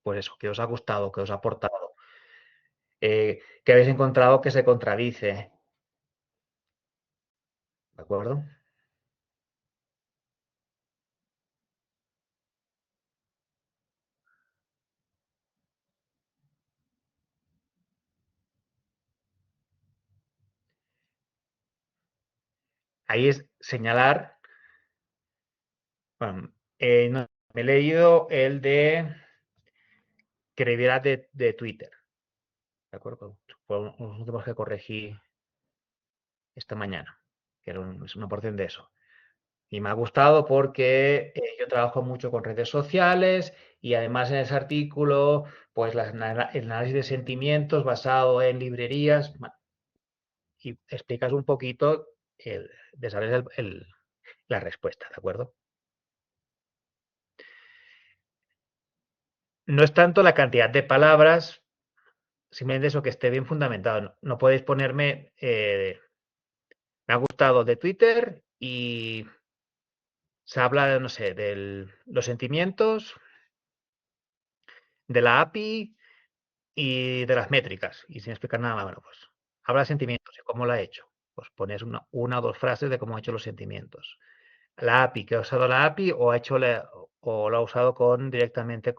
pues eso, que os ha gustado, que os ha aportado, que habéis encontrado que se contradice. ¿De acuerdo? Ahí es señalar. Bueno, no, me he leído el de credibilidad de Twitter. ¿De acuerdo? Fue unos últimos que corregí esta mañana, que era es una porción de eso. Y me ha gustado porque yo trabajo mucho con redes sociales y además en ese artículo, pues el análisis de sentimientos basado en librerías y explicas un poquito, desarrollas la respuesta, ¿de acuerdo? No es tanto la cantidad de palabras, simplemente eso que esté bien fundamentado. No podéis ponerme, me ha gustado de Twitter y se habla, no sé, de los sentimientos, de la API y de las métricas. Y sin explicar nada más, bueno, pues habla de sentimientos y cómo lo ha hecho. Pues pones una o dos frases de cómo ha hecho los sentimientos. La API, que ha usado la API o o lo ha usado directamente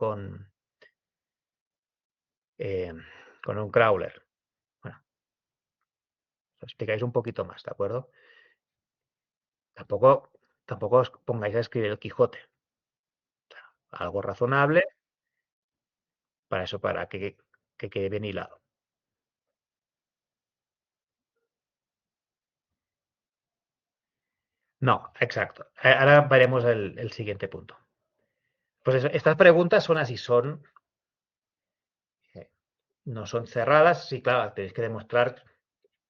eh, con un crawler. Bueno, lo explicáis un poquito más, ¿de acuerdo? Tampoco, tampoco os pongáis a escribir el Quijote. Algo razonable para eso, para que quede bien hilado. No, exacto. Ahora veremos el siguiente punto. Pues estas preguntas son así, eh, no son cerradas, sí, claro, tenéis que demostrar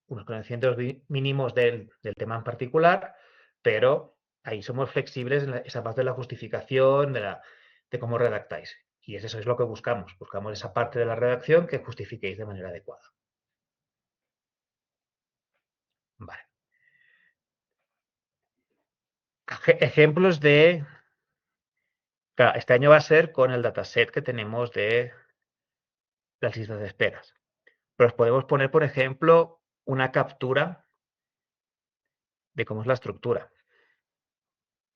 unos conocimientos mínimos del tema en particular, pero ahí somos flexibles en esa parte de la justificación, de cómo redactáis. Y eso es lo que buscamos. Buscamos esa parte de la redacción que justifiquéis de manera adecuada. Vale. Ejemplos de... Claro, este año va a ser con el dataset que tenemos de las listas de esperas. Pero os podemos poner, por ejemplo, una captura de cómo es la estructura.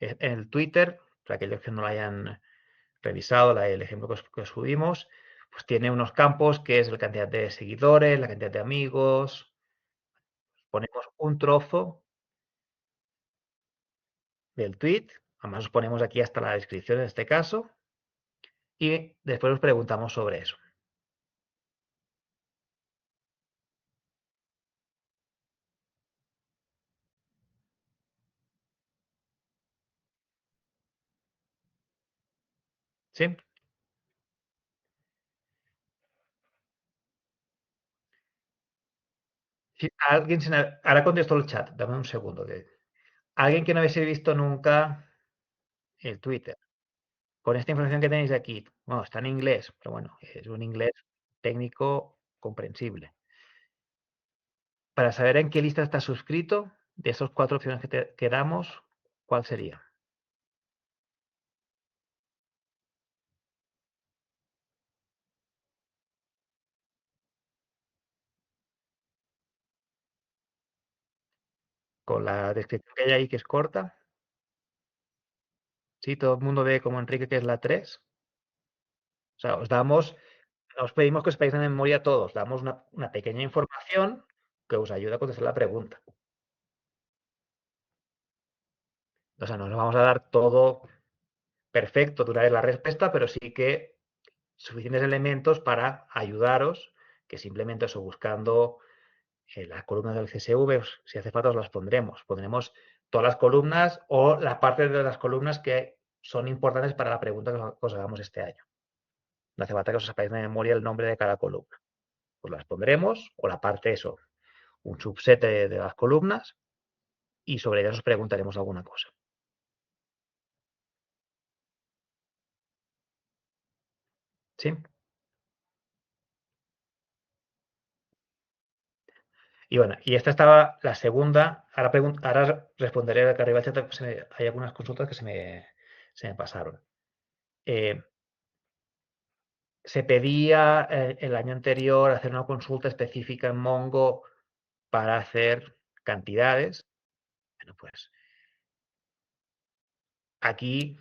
En el Twitter, para aquellos que no lo hayan revisado, el ejemplo que os subimos, pues tiene unos campos que es la cantidad de seguidores, la cantidad de amigos. Ponemos un trozo del tweet, además os ponemos aquí hasta la descripción en este caso, y después os preguntamos sobre eso. ¿Sí? Si alguien ahora contesto el chat, dame un segundo. Alguien que no hubiese visto nunca el Twitter, con esta información que tenéis aquí, bueno, está en inglés, pero bueno, es un inglés técnico comprensible. Para saber en qué lista está suscrito, de esas cuatro opciones que damos, ¿cuál sería? Con la descripción que hay ahí, que es corta. Sí, todo el mundo ve como Enrique que es la 3. O sea, os pedimos que os peguéis en memoria todos. Damos una pequeña información que os ayuda a contestar la pregunta. O sea, no nos vamos a dar todo perfecto de una vez la respuesta, pero sí que suficientes elementos para ayudaros, que simplemente eso, buscando las columnas del CSV, si hace falta os las pondremos. Pondremos todas las columnas o la parte de las columnas que son importantes para la pregunta que os hagamos este año. No hace falta que os sepáis de memoria el nombre de cada columna. Pues las pondremos, o la parte eso, un subset de las columnas, y sobre ellas os preguntaremos alguna cosa. ¿Sí? Y bueno, y esta estaba la segunda. Ahora responderé acá arriba al chat, pues, hay algunas consultas que se me pasaron. Eh, Se pedía el año anterior hacer una consulta específica en Mongo para hacer cantidades. Bueno, pues aquí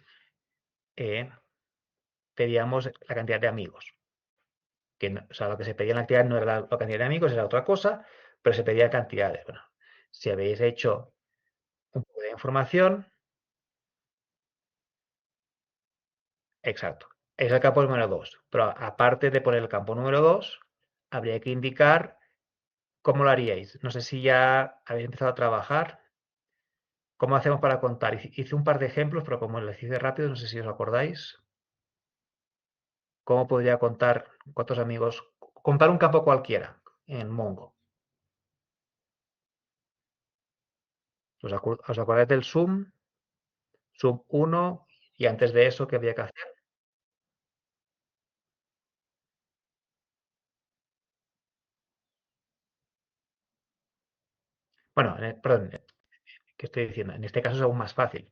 pedíamos la cantidad de amigos. Que o sea, lo que se pedía en la actividad no era la cantidad de amigos, era otra cosa, pero se pedía cantidades. Bueno, si habéis hecho un poco de información, exacto. Es el campo número 2. Pero aparte de poner el campo número 2, habría que indicar cómo lo haríais. No sé si ya habéis empezado a trabajar. ¿Cómo hacemos para contar? Hice un par de ejemplos, pero como les hice rápido, no sé si os acordáis. ¿Cómo podría contar cuántos amigos? Contar un campo cualquiera en Mongo. ¿Os acordáis del sum? Sub 1 y antes de eso, ¿qué había que hacer? Bueno, perdón, ¿qué estoy diciendo? En este caso es aún más fácil.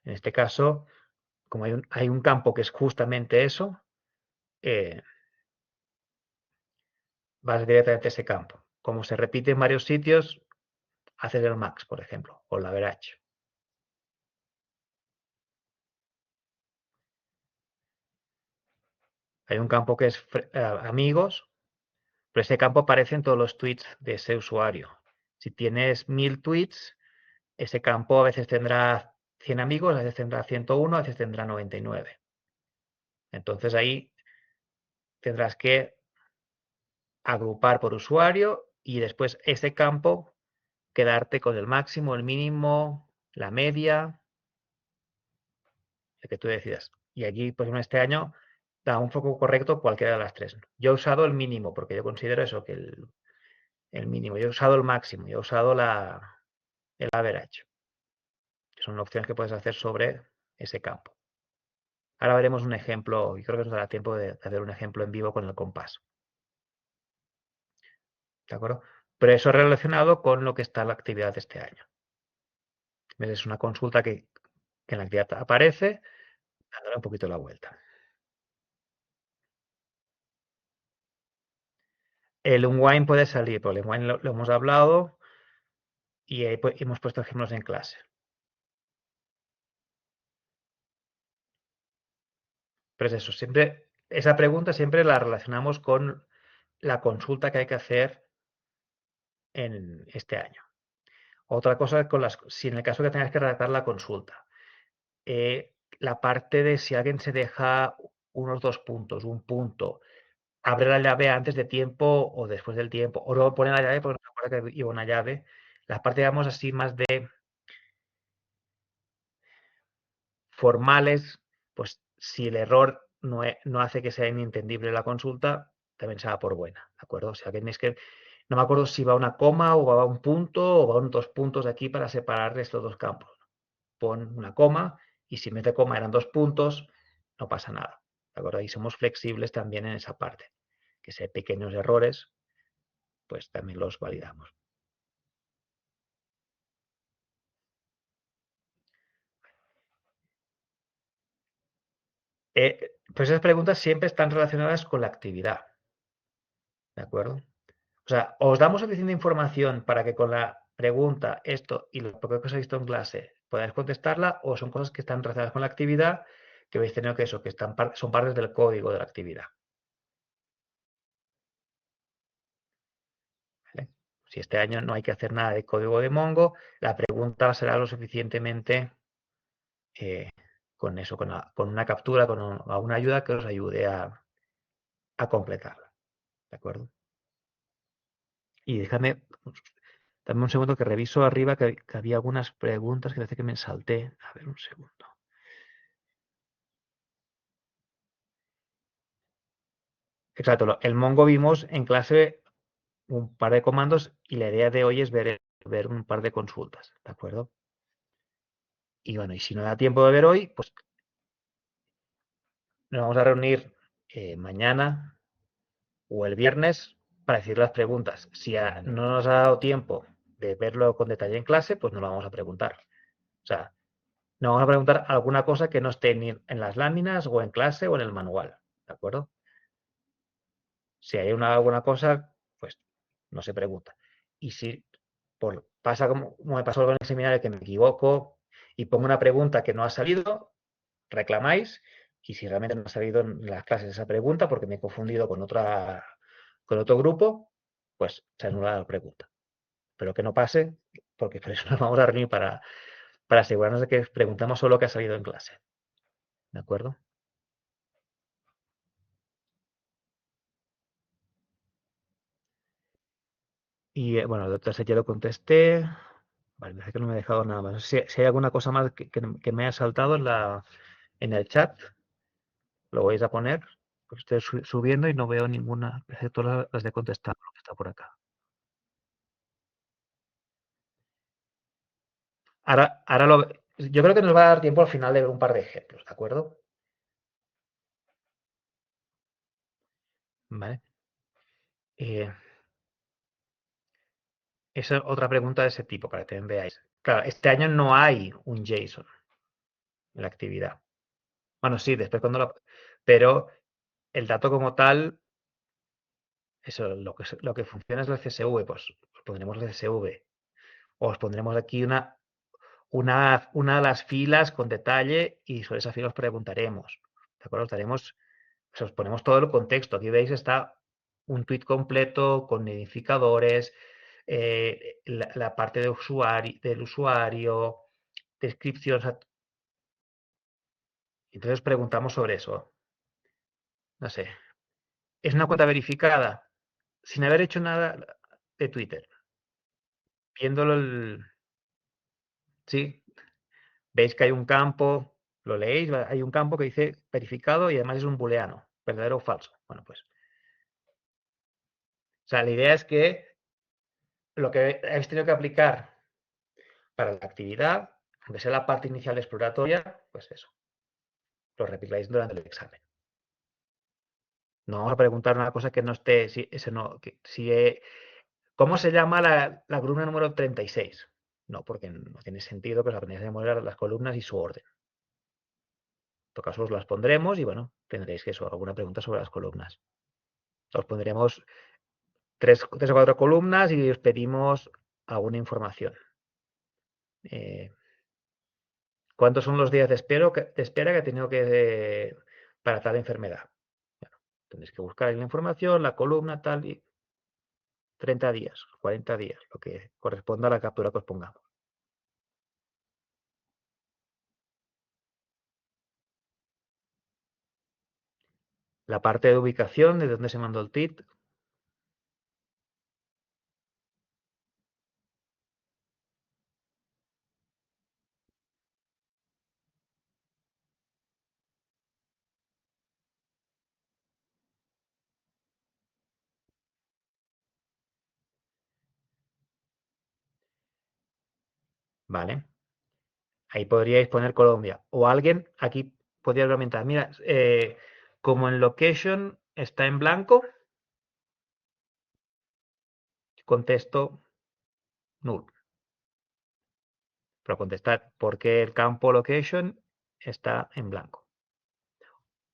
En este caso, como hay un campo que es justamente eso, eh, vas directamente a ese campo. Como se repite en varios sitios, haces el max, por ejemplo, o el average. Hay un campo que es amigos, pero ese campo aparece en todos los tweets de ese usuario. Si tienes 1000 tweets, ese campo a veces tendrá 100 amigos, a veces tendrá 101, a veces tendrá 99. Entonces ahí tendrás que agrupar por usuario y después ese campo quedarte con el máximo, el mínimo, la media, el que tú decidas. Y aquí, pues en este año, da un foco correcto cualquiera de las tres. Yo he usado el mínimo, porque yo considero eso, que el mínimo. Yo he usado el máximo, yo he usado el average, que son opciones que puedes hacer sobre ese campo. Ahora veremos un ejemplo, y creo que nos dará tiempo de hacer un ejemplo en vivo con el compás. ¿De acuerdo? Pero eso es relacionado con lo que está en la actividad de este año. Es una consulta que en la actividad aparece, dándole un poquito la vuelta. El unwind puede salir, pero el unwind lo hemos hablado y ahí hemos puesto ejemplos en clase. Pero es eso, siempre, esa pregunta siempre la relacionamos con la consulta que hay que hacer en este año. Otra cosa, si en el caso que tengas que redactar la consulta, la parte de si alguien se deja unos 2 puntos, un punto, abre la llave antes de tiempo o después del tiempo, o no pone la llave porque no se acuerda que lleva una llave. La parte, digamos así, más de formales, pues si el error no hace que sea inentendible la consulta, también se da por buena, ¿de acuerdo? O sea, que tenéis que, no me acuerdo si va una coma o va un punto o van 2 puntos aquí para separar estos dos campos. Pon una coma y si mete coma eran 2 puntos, no pasa nada, ¿de acuerdo? Y somos flexibles también en esa parte, que si hay pequeños errores, pues también los validamos. Pues esas preguntas siempre están relacionadas con la actividad, ¿de acuerdo? O sea, os damos suficiente información para que con la pregunta, esto y lo poco que os he visto en clase podáis contestarla, o son cosas que están relacionadas con la actividad, que habéis tenido que eso, que son partes del código de la actividad. ¿Vale? Si este año no hay que hacer nada de código de Mongo, la pregunta será lo suficientemente eh, con eso, con una captura, con alguna ayuda que os ayude a completarla. ¿De acuerdo? Y déjame, dame un segundo que reviso arriba que había algunas preguntas que parece que me salté. A ver, un segundo. Exacto, el Mongo vimos en clase un par de comandos y la idea de hoy es ver un par de consultas, ¿de acuerdo? Y bueno, y si no da tiempo de ver hoy, pues nos vamos a reunir mañana o el viernes para decir las preguntas. Si no nos ha dado tiempo de verlo con detalle en clase, pues no lo vamos a preguntar. O sea, nos vamos a preguntar alguna cosa que no esté ni en las láminas o en clase o en el manual, ¿de acuerdo? Si hay alguna cosa, pues no se pregunta. Y si pasa como me pasó con el seminario que me equivoco y pongo una pregunta que no ha salido, reclamáis. Y si realmente no ha salido en las clases esa pregunta porque me he confundido con otro grupo, pues se anula la pregunta. Pero que no pase, porque por eso nos vamos a reunir para asegurarnos de que preguntamos solo lo que ha salido en clase. ¿De acuerdo? Y bueno, el doctor ya lo contesté. Vale, parece que no me he dejado nada más. Si hay alguna cosa más que me haya saltado en el chat, lo vais a poner. Pues estoy subiendo y no veo ninguna, excepto las de contestar, lo que está por acá. Yo creo que nos va a dar tiempo al final de ver un par de ejemplos, ¿de acuerdo? Vale. Eh, Esa es otra pregunta de ese tipo, para que también veáis. Claro, este año no hay un JSON en la actividad. Bueno, sí, después cuando lo... Pero el dato como tal, eso, lo que funciona es el CSV, pues pondremos el CSV. Os pondremos aquí una de las filas con detalle y sobre esa fila os preguntaremos. ¿De acuerdo? Os ponemos todo el contexto. Aquí veis está un tweet completo con identificadores, la parte del usuario, descripción. Entonces preguntamos sobre eso. No sé. ¿Es una cuenta verificada? Sin haber hecho nada de Twitter. Viéndolo sí, veis que hay un campo, lo leéis, hay un campo que dice verificado y además es un booleano, verdadero o falso. Bueno, pues, o sea, la idea es que lo que habéis tenido que aplicar para la actividad, aunque sea la parte inicial exploratoria, pues eso, lo replicáis durante el examen. No vamos a preguntar una cosa que no esté, si, ese no, ¿cómo se llama la columna número 36? No, porque no tiene sentido que os aprendáis a memorizar las columnas y su orden. En todo caso, os las pondremos y bueno, tendréis que eso, alguna pregunta sobre las columnas. Os pondremos tres o cuatro columnas y os pedimos alguna información. ¿Cuántos son los días de espera que he tenido para tal enfermedad? Bueno, tenéis que buscar la información, la columna, tal, y 30 días, 40 días, lo que corresponda a la captura que os pongamos. La parte de ubicación, de dónde se mandó el tweet. Vale. Ahí podríais poner Colombia. O alguien aquí podría comentar, mira, como en location está en blanco, contesto null. Pero contestar por qué el campo location está en blanco.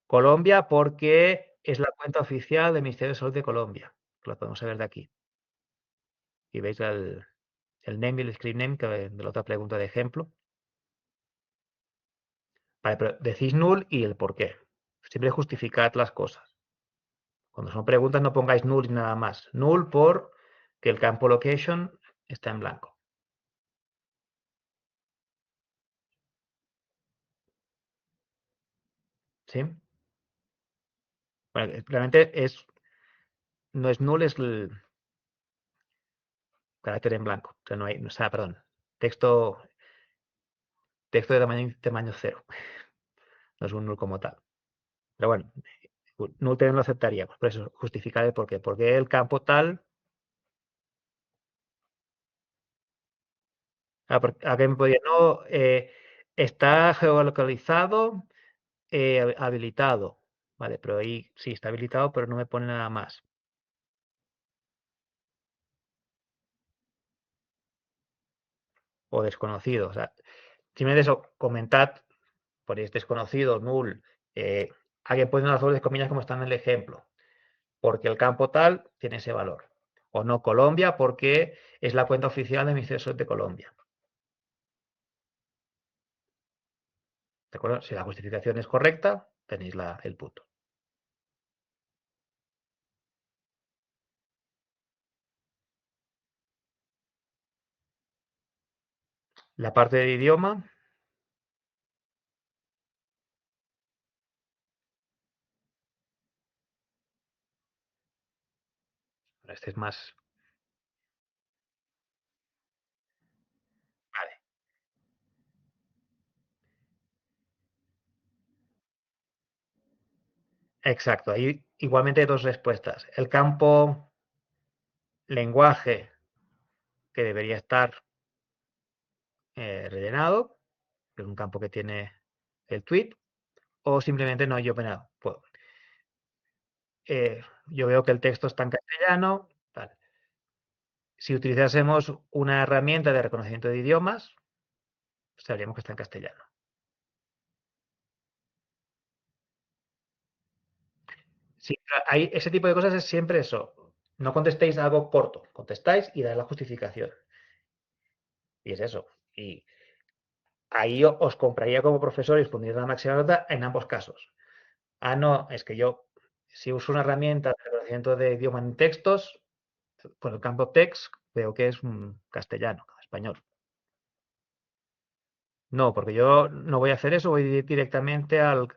Colombia porque es la cuenta oficial del Ministerio de Salud de Colombia. Lo podemos ver de aquí. Y veis el name y el script name de la otra pregunta de ejemplo. Vale, pero decís null y el por qué. Siempre justificad las cosas. Cuando son preguntas no pongáis null y nada más. Null por que el campo location está en blanco. ¿Sí? Bueno, realmente no es null, es el carácter en blanco. O sea, no hay, o sea, perdón, texto, texto de tamaño cero. No es un null como tal. Pero bueno, null también lo aceptaríamos. Por eso, justificar el por qué. Porque el campo tal, ¿a qué me podría? No, está geolocalizado, habilitado. Vale, pero ahí sí está habilitado, pero no me pone nada más. O desconocido. O sea, simplemente eso, comentad, ponéis desconocido, null. Alguien pone unas dobles comillas como está en el ejemplo. Porque el campo tal tiene ese valor. O no Colombia porque es la cuenta oficial del Ministerio de Salud de Colombia. ¿De acuerdo? Si la justificación es correcta, tenéis el punto. La parte de idioma, este es más... Vale, exacto. Ahí igualmente hay dos respuestas. El campo lenguaje, que debería estar rellenado, que es un campo que tiene el tweet, o simplemente no hay openado. Pues, yo veo que el texto está en castellano, vale. Si utilizásemos una herramienta de reconocimiento de idiomas, sabríamos que está en castellano. Sí, hay ese tipo de cosas es siempre eso. No contestéis algo corto, contestáis y dais la justificación. Y es eso. Y ahí os compraría como profesor y os pondría la máxima nota en ambos casos. Ah, no, es que yo, si uso una herramienta de reconocimiento de idioma en textos, por el campo text veo que es castellano, español. No, porque yo no voy a hacer eso, voy directamente al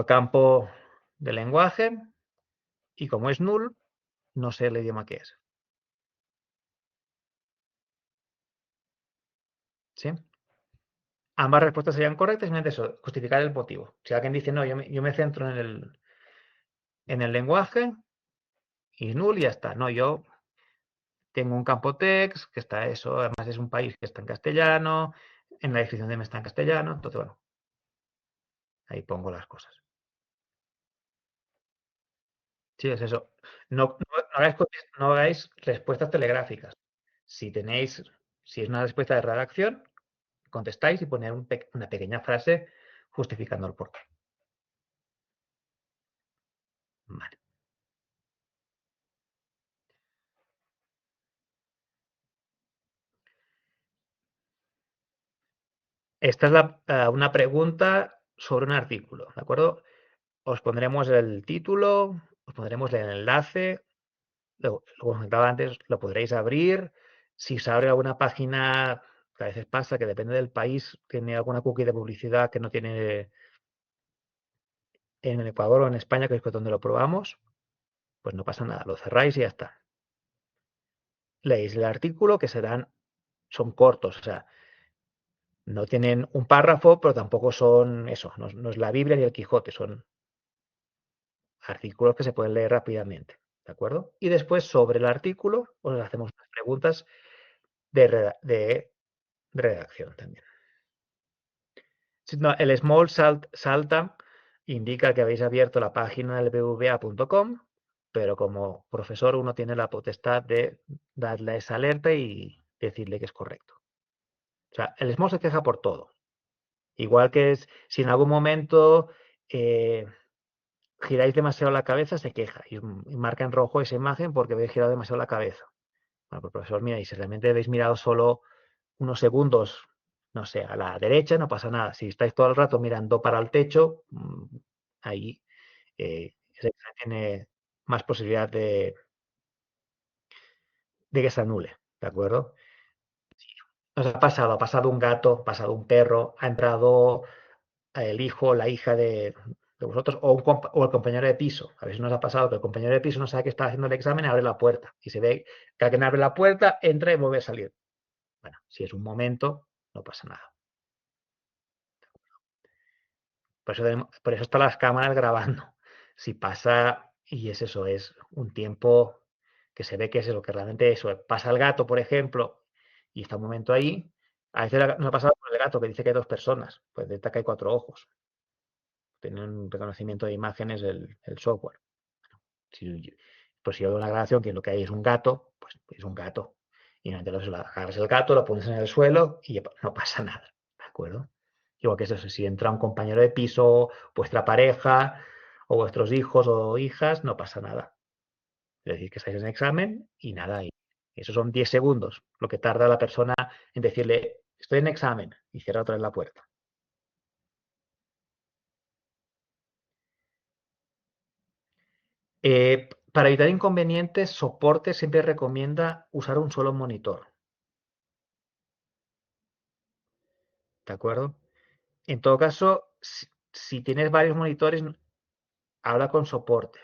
campo de lenguaje y como es null, no sé el idioma que es. ¿Sí? Ambas respuestas serían correctas, simplemente eso, justificar el motivo. Si alguien dice, no, yo me centro en el lenguaje y es null y ya está. No, yo tengo un campo text que está eso, además es un país que está en castellano, en la descripción de me está en castellano, entonces bueno, ahí pongo las cosas. Sí, es eso. No hagáis respuestas telegráficas. Si tenéis, si es una respuesta de redacción, contestáis y poner una pequeña frase justificando el porqué. Vale. Esta es una pregunta sobre un artículo, ¿de acuerdo? Os pondremos el título, os pondremos el enlace, como os comentaba antes, lo podréis abrir. Si se abre alguna página, que a veces pasa que depende del país, tiene alguna cookie de publicidad que no tiene en el Ecuador o en España, que es donde lo probamos, pues no pasa nada, lo cerráis y ya está. Leéis el artículo, que son cortos, o sea, no tienen un párrafo, pero tampoco son eso, no es la Biblia ni el Quijote, son artículos que se pueden leer rápidamente, ¿de acuerdo? Y después sobre el artículo os hacemos unas preguntas de redacción también. No, el small salta indica que habéis abierto la página del bbva.com, pero como profesor uno tiene la potestad de darle esa alerta y decirle que es correcto. O sea, el small se queja por todo. Igual que si en algún momento giráis demasiado la cabeza, se queja y marca en rojo esa imagen porque habéis girado demasiado la cabeza. Bueno, pues profesor, mira, y si realmente habéis mirado solo unos segundos, no sé, a la derecha, no pasa nada. Si estáis todo el rato mirando para el techo, ahí ese examen tiene más posibilidad de que se anule, ¿de acuerdo? Nos ha pasado un gato, ha pasado un perro, ha entrado el hijo o la hija de vosotros o el compañero de piso. A veces nos ha pasado que el compañero de piso no sabe que está haciendo el examen, abre la puerta y se ve que alguien abre la puerta, entra y vuelve a salir. Bueno, si es un momento, no pasa nada. Por eso están las cámaras grabando. Si pasa, y es eso, es un tiempo que se ve que es eso, que realmente eso, pasa el gato, por ejemplo, y está un momento ahí. A veces nos ha pasado con el gato que dice que hay dos personas, pues detecta que hay cuatro ojos. Tiene un reconocimiento de imágenes el software. Si, pues si yo veo una grabación que lo que hay es un gato, pues es un gato. Y entonces agarras el gato, lo pones en el suelo y no pasa nada. ¿De acuerdo? Igual que eso, si entra un compañero de piso, vuestra pareja, o vuestros hijos o hijas, no pasa nada. Es decir, que estáis en examen y nada. Y eso son 10 segundos, lo que tarda la persona en decirle, estoy en examen, y cierra otra vez la puerta. Para evitar inconvenientes, soporte siempre recomienda usar un solo monitor. ¿De acuerdo? En todo caso, si tienes varios monitores, habla con soporte.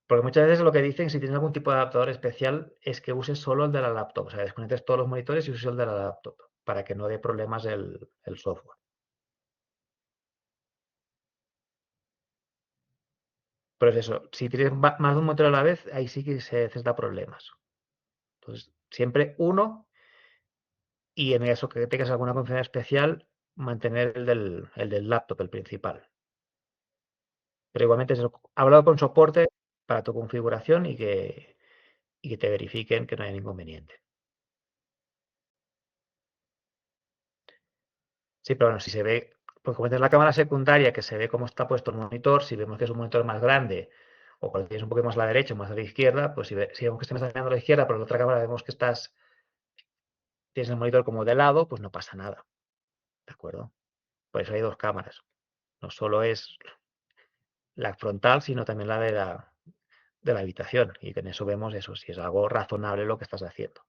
Porque muchas veces lo que dicen, si tienes algún tipo de adaptador especial, es que uses solo el de la laptop. O sea, desconectes todos los monitores y uses el de la laptop para que no dé problemas el software. Pero es eso, si tienes más de un monitor a la vez, ahí sí que se da problemas. Entonces, siempre uno y en caso que tengas alguna configuración especial, mantener el del laptop, el principal. Pero igualmente, eso, hablado con soporte para tu configuración y que y que te verifiquen que no hay ningún inconveniente. Sí, pero bueno, si se ve, pues como tienes la cámara secundaria que se ve cómo está puesto el monitor, si vemos que es un monitor más grande o cuando tienes un poco más a la derecha o más a la izquierda, pues si vemos que estás mirando a la izquierda, pero en la otra cámara vemos que tienes el monitor como de lado, pues no pasa nada, ¿de acuerdo? Por eso hay dos cámaras. No solo es la frontal, sino también la de la habitación. Y en eso vemos eso, si es algo razonable lo que estás haciendo.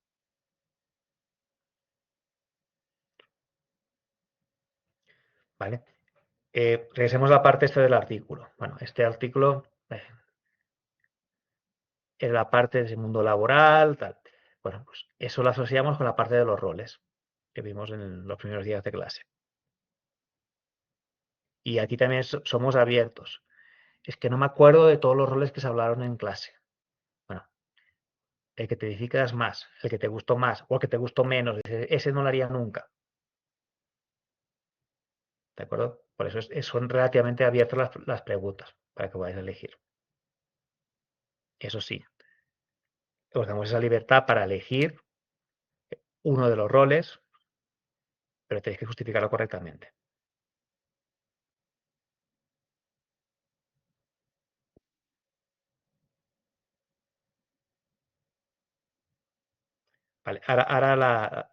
¿Vale? Regresemos a la parte esta del artículo. Bueno, este artículo es la parte del mundo laboral, tal. Bueno, pues eso lo asociamos con la parte de los roles que vimos en los primeros días de clase. Y aquí también somos abiertos. Es que no me acuerdo de todos los roles que se hablaron en clase. Bueno, el que te edificas más, el que te gustó más o el que te gustó menos, ese no lo haría nunca. ¿De acuerdo? Por eso son relativamente abiertas las preguntas para que podáis elegir. Eso sí, os damos esa libertad para elegir uno de los roles, pero tenéis que justificarlo correctamente. Vale, ahora la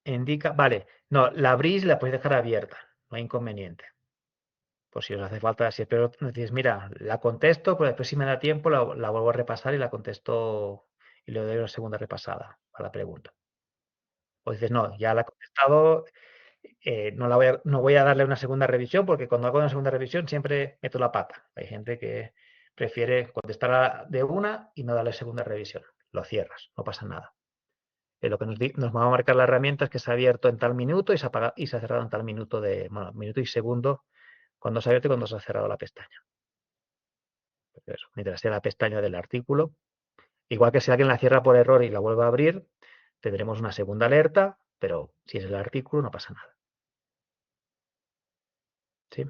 indica, vale, no, la abrís y la podéis dejar abierta, no hay inconveniente. Por si os hace falta, si espero decís, mira, la contesto, pero después si me da tiempo la vuelvo a repasar y la contesto y le doy una segunda repasada a la pregunta. O dices, no, ya la he contestado, no voy a darle una segunda revisión porque cuando hago una segunda revisión siempre meto la pata. Hay gente que prefiere contestar de una y no darle segunda revisión. Lo cierras, no pasa nada. Lo que nos va a marcar la herramienta es que se ha abierto en tal minuto y se ha cerrado en tal minuto bueno, minuto y segundo cuando se ha abierto y cuando se ha cerrado la pestaña. Pues eso, mientras sea la pestaña del artículo. Igual que si alguien la cierra por error y la vuelve a abrir, tendremos una segunda alerta, pero si es el artículo no pasa nada. ¿Sí?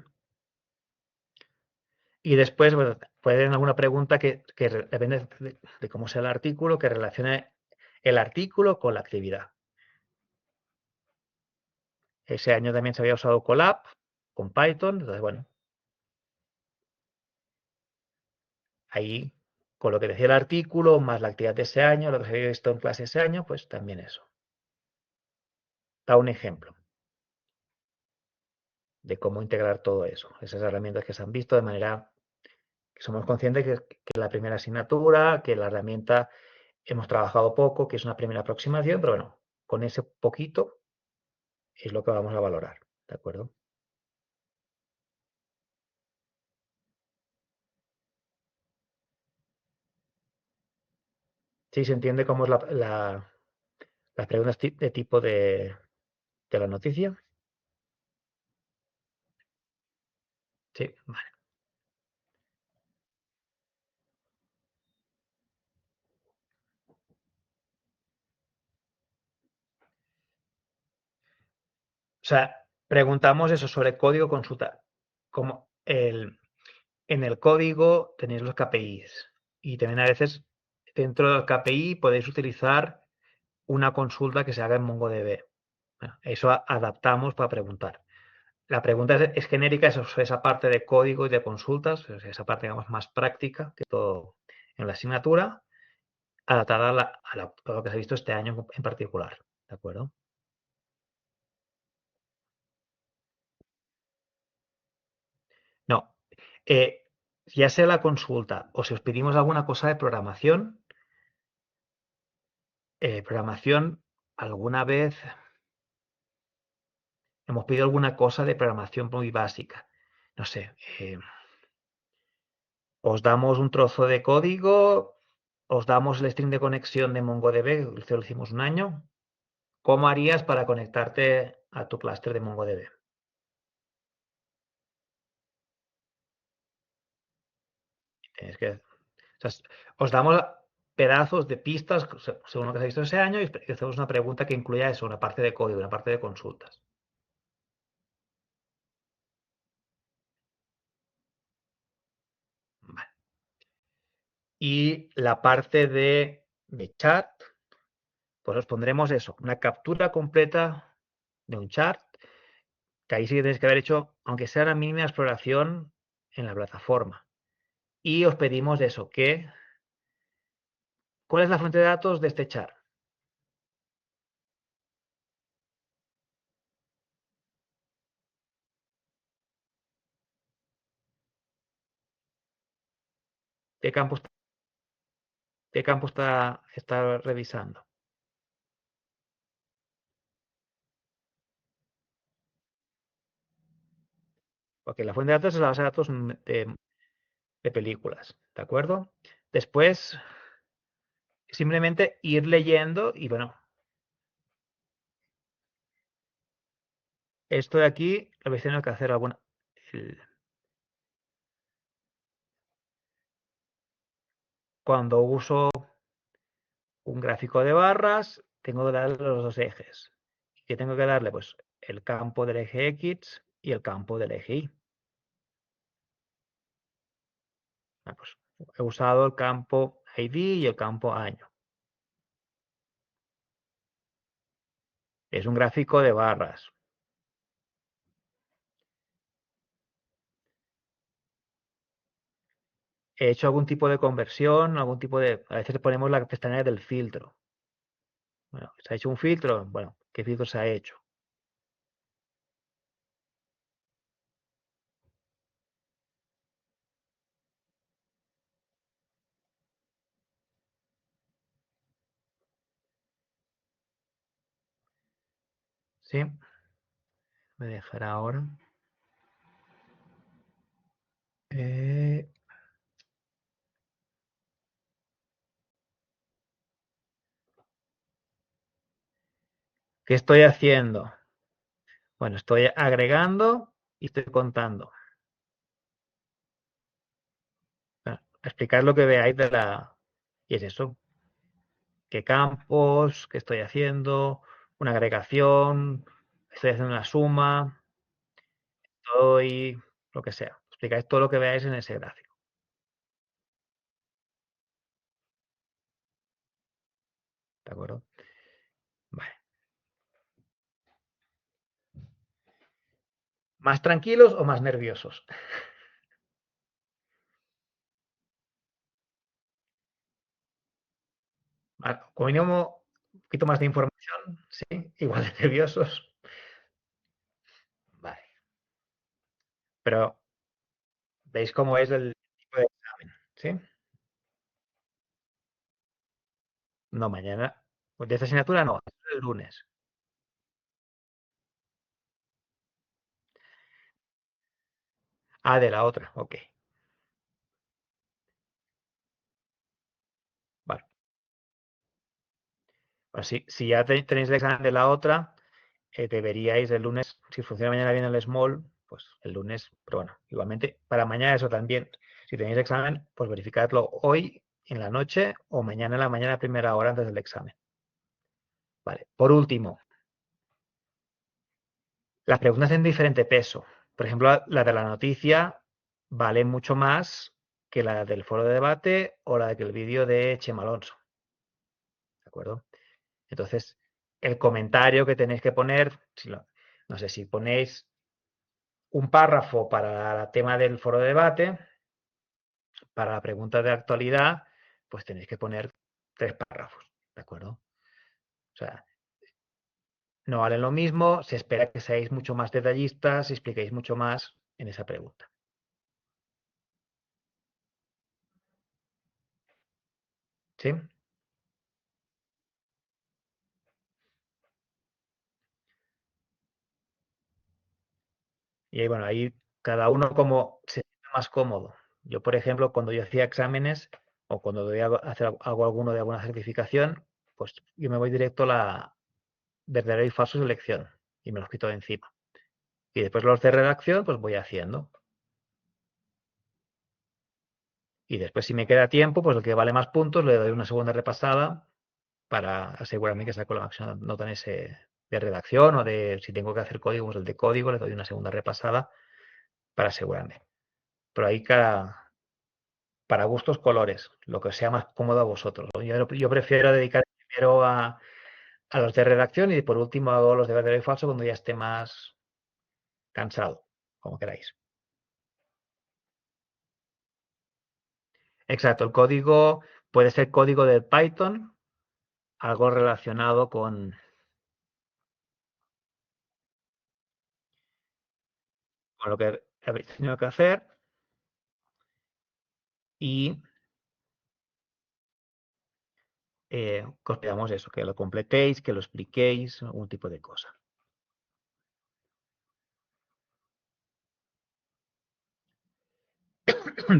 Y después, bueno, puede haber alguna pregunta que depende de cómo sea el artículo, que relacione el artículo con la actividad. Ese año también se había usado Colab con Python, entonces bueno, ahí con lo que decía el artículo, más la actividad de ese año, lo que se había visto en clase ese año, pues también eso. Da un ejemplo de cómo integrar todo eso, esas herramientas que se han visto de manera que somos conscientes que la primera asignatura, que la herramienta hemos trabajado poco, que es una primera aproximación, pero bueno, con ese poquito es lo que vamos a valorar, ¿de acuerdo? Sí, se entiende cómo es las preguntas de tipo de la noticia. Sí, vale. O sea, preguntamos eso sobre código consulta. Como en el código tenéis los KPIs y también a veces dentro del KPI podéis utilizar una consulta que se haga en MongoDB. Bueno, eso adaptamos para preguntar. La pregunta es genérica, esa parte de código y de consultas, esa parte digamos, más práctica que todo en la asignatura, adaptada a lo que se ha visto este año en particular. ¿De acuerdo? No. Eh, ya sea la consulta o si os pedimos alguna cosa de programación, alguna vez hemos pedido alguna cosa de programación muy básica. No sé, os damos un trozo de código, os damos el string de conexión de MongoDB, que lo hicimos un año. ¿Cómo harías para conectarte a tu clúster de MongoDB? Tienes que, o sea, os damos pedazos de pistas según lo que se ha visto ese año y hacemos una pregunta que incluya eso, una parte de código, una parte de consultas. Y la parte de chat, pues os pondremos eso, una captura completa de un chat, que ahí sí que tenéis que haber hecho, aunque sea una mínima exploración en la plataforma. Y os pedimos eso, ¿cuál es la fuente de datos de este chat? ¿Qué campo, qué campo está revisando? Porque la fuente de datos es la base de datos de películas, ¿de acuerdo? Después, simplemente ir leyendo y bueno, esto de aquí lo vais a tener que hacer alguna. Cuando uso un gráfico de barras, tengo que darle los dos ejes. ¿Qué tengo que darle? Pues el campo del eje X y el campo del eje Y. Pues he usado el campo ID y el campo año. Es un gráfico de barras. He hecho algún tipo de conversión, algún tipo de. A veces ponemos la pestaña del filtro. Bueno, ¿se ha hecho un filtro? Bueno, ¿qué filtro se ha hecho? ¿Sí? Me dejará ahora. Eh, ¿Qué estoy haciendo? Bueno, estoy agregando y estoy contando. Bueno, explicar lo que veáis de la. Y es eso. ¿Qué campos? ¿Qué estoy haciendo? Una agregación. Estoy haciendo una suma. Estoy. Lo que sea. Explicáis todo lo que veáis en ese gráfico. ¿De acuerdo? Vale. ¿Más tranquilos o más nerviosos? Como mínimo, un poquito más de información, sí, igual de nerviosos. Vale. Pero veis cómo es el tipo de examen, ¿sí? No, mañana. Pues de esta asignatura no, es el lunes. Ah, de la otra, ok. Vale. Pues si ya tenéis el examen de la otra, deberíais el lunes, si funciona mañana bien el small, pues el lunes, pero bueno, igualmente para mañana eso también. Si tenéis examen, pues verificadlo hoy en la noche o mañana en la mañana a primera hora antes del examen. Vale. Por último, las preguntas en diferente peso. Por ejemplo, la de la noticia vale mucho más que la del foro de debate o la del vídeo de Chema Alonso. ¿De acuerdo? Entonces, el comentario que tenéis que poner, no sé, si ponéis un párrafo para el tema del foro de debate, para la pregunta de actualidad, pues tenéis que poner 3 párrafos. ¿De acuerdo? O sea, no valen lo mismo, se espera que seáis mucho más detallistas y expliquéis mucho más en esa pregunta. ¿Sí? Y bueno, ahí cada uno como se sienta más cómodo. Yo, por ejemplo, cuando yo hacía exámenes o cuando voy a hacer hago alguno de alguna certificación, pues yo me voy directo a la verdadero y falso selección y me los quito de encima. Y después los de redacción, pues voy haciendo. Y después, si me queda tiempo, pues el que vale más puntos le doy una segunda repasada para asegurarme que saco la máxima nota en ese de redacción o de si tengo que hacer código, pues el de código le doy una segunda repasada para asegurarme. Pero ahí cada, para gustos colores, lo que sea más cómodo a vosotros. Yo prefiero dedicar primero a los de redacción y por último hago los de verdadero y falso cuando ya esté más cansado, como queráis. Exacto, el código puede ser código de Python, algo relacionado con lo que habéis tenido que hacer y que os pidamos eso, que lo completéis, que lo expliquéis, algún tipo de cosa.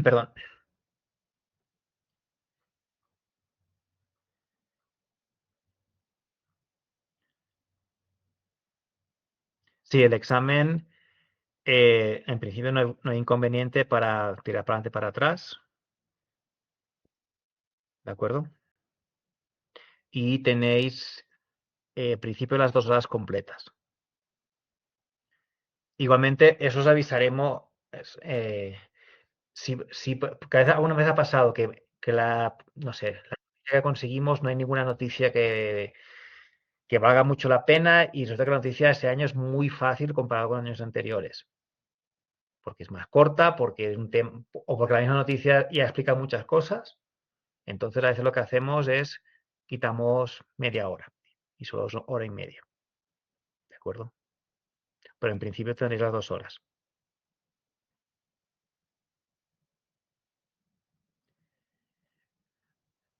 Perdón. Sí, el examen, en principio no hay inconveniente para tirar para adelante para atrás, ¿de acuerdo? Y tenéis, en principio, las 2 horas completas. Igualmente, eso os avisaremos. Si alguna vez ha pasado que no sé, la noticia que conseguimos, no hay ninguna noticia que valga mucho la pena y resulta que la noticia de este año es muy fácil comparado con años anteriores, porque es más corta, porque es un tema, o porque la misma noticia ya explica muchas cosas. Entonces, a veces lo que hacemos es quitamos media hora y solo es hora y media, ¿de acuerdo? Pero en principio tendréis las 2 horas.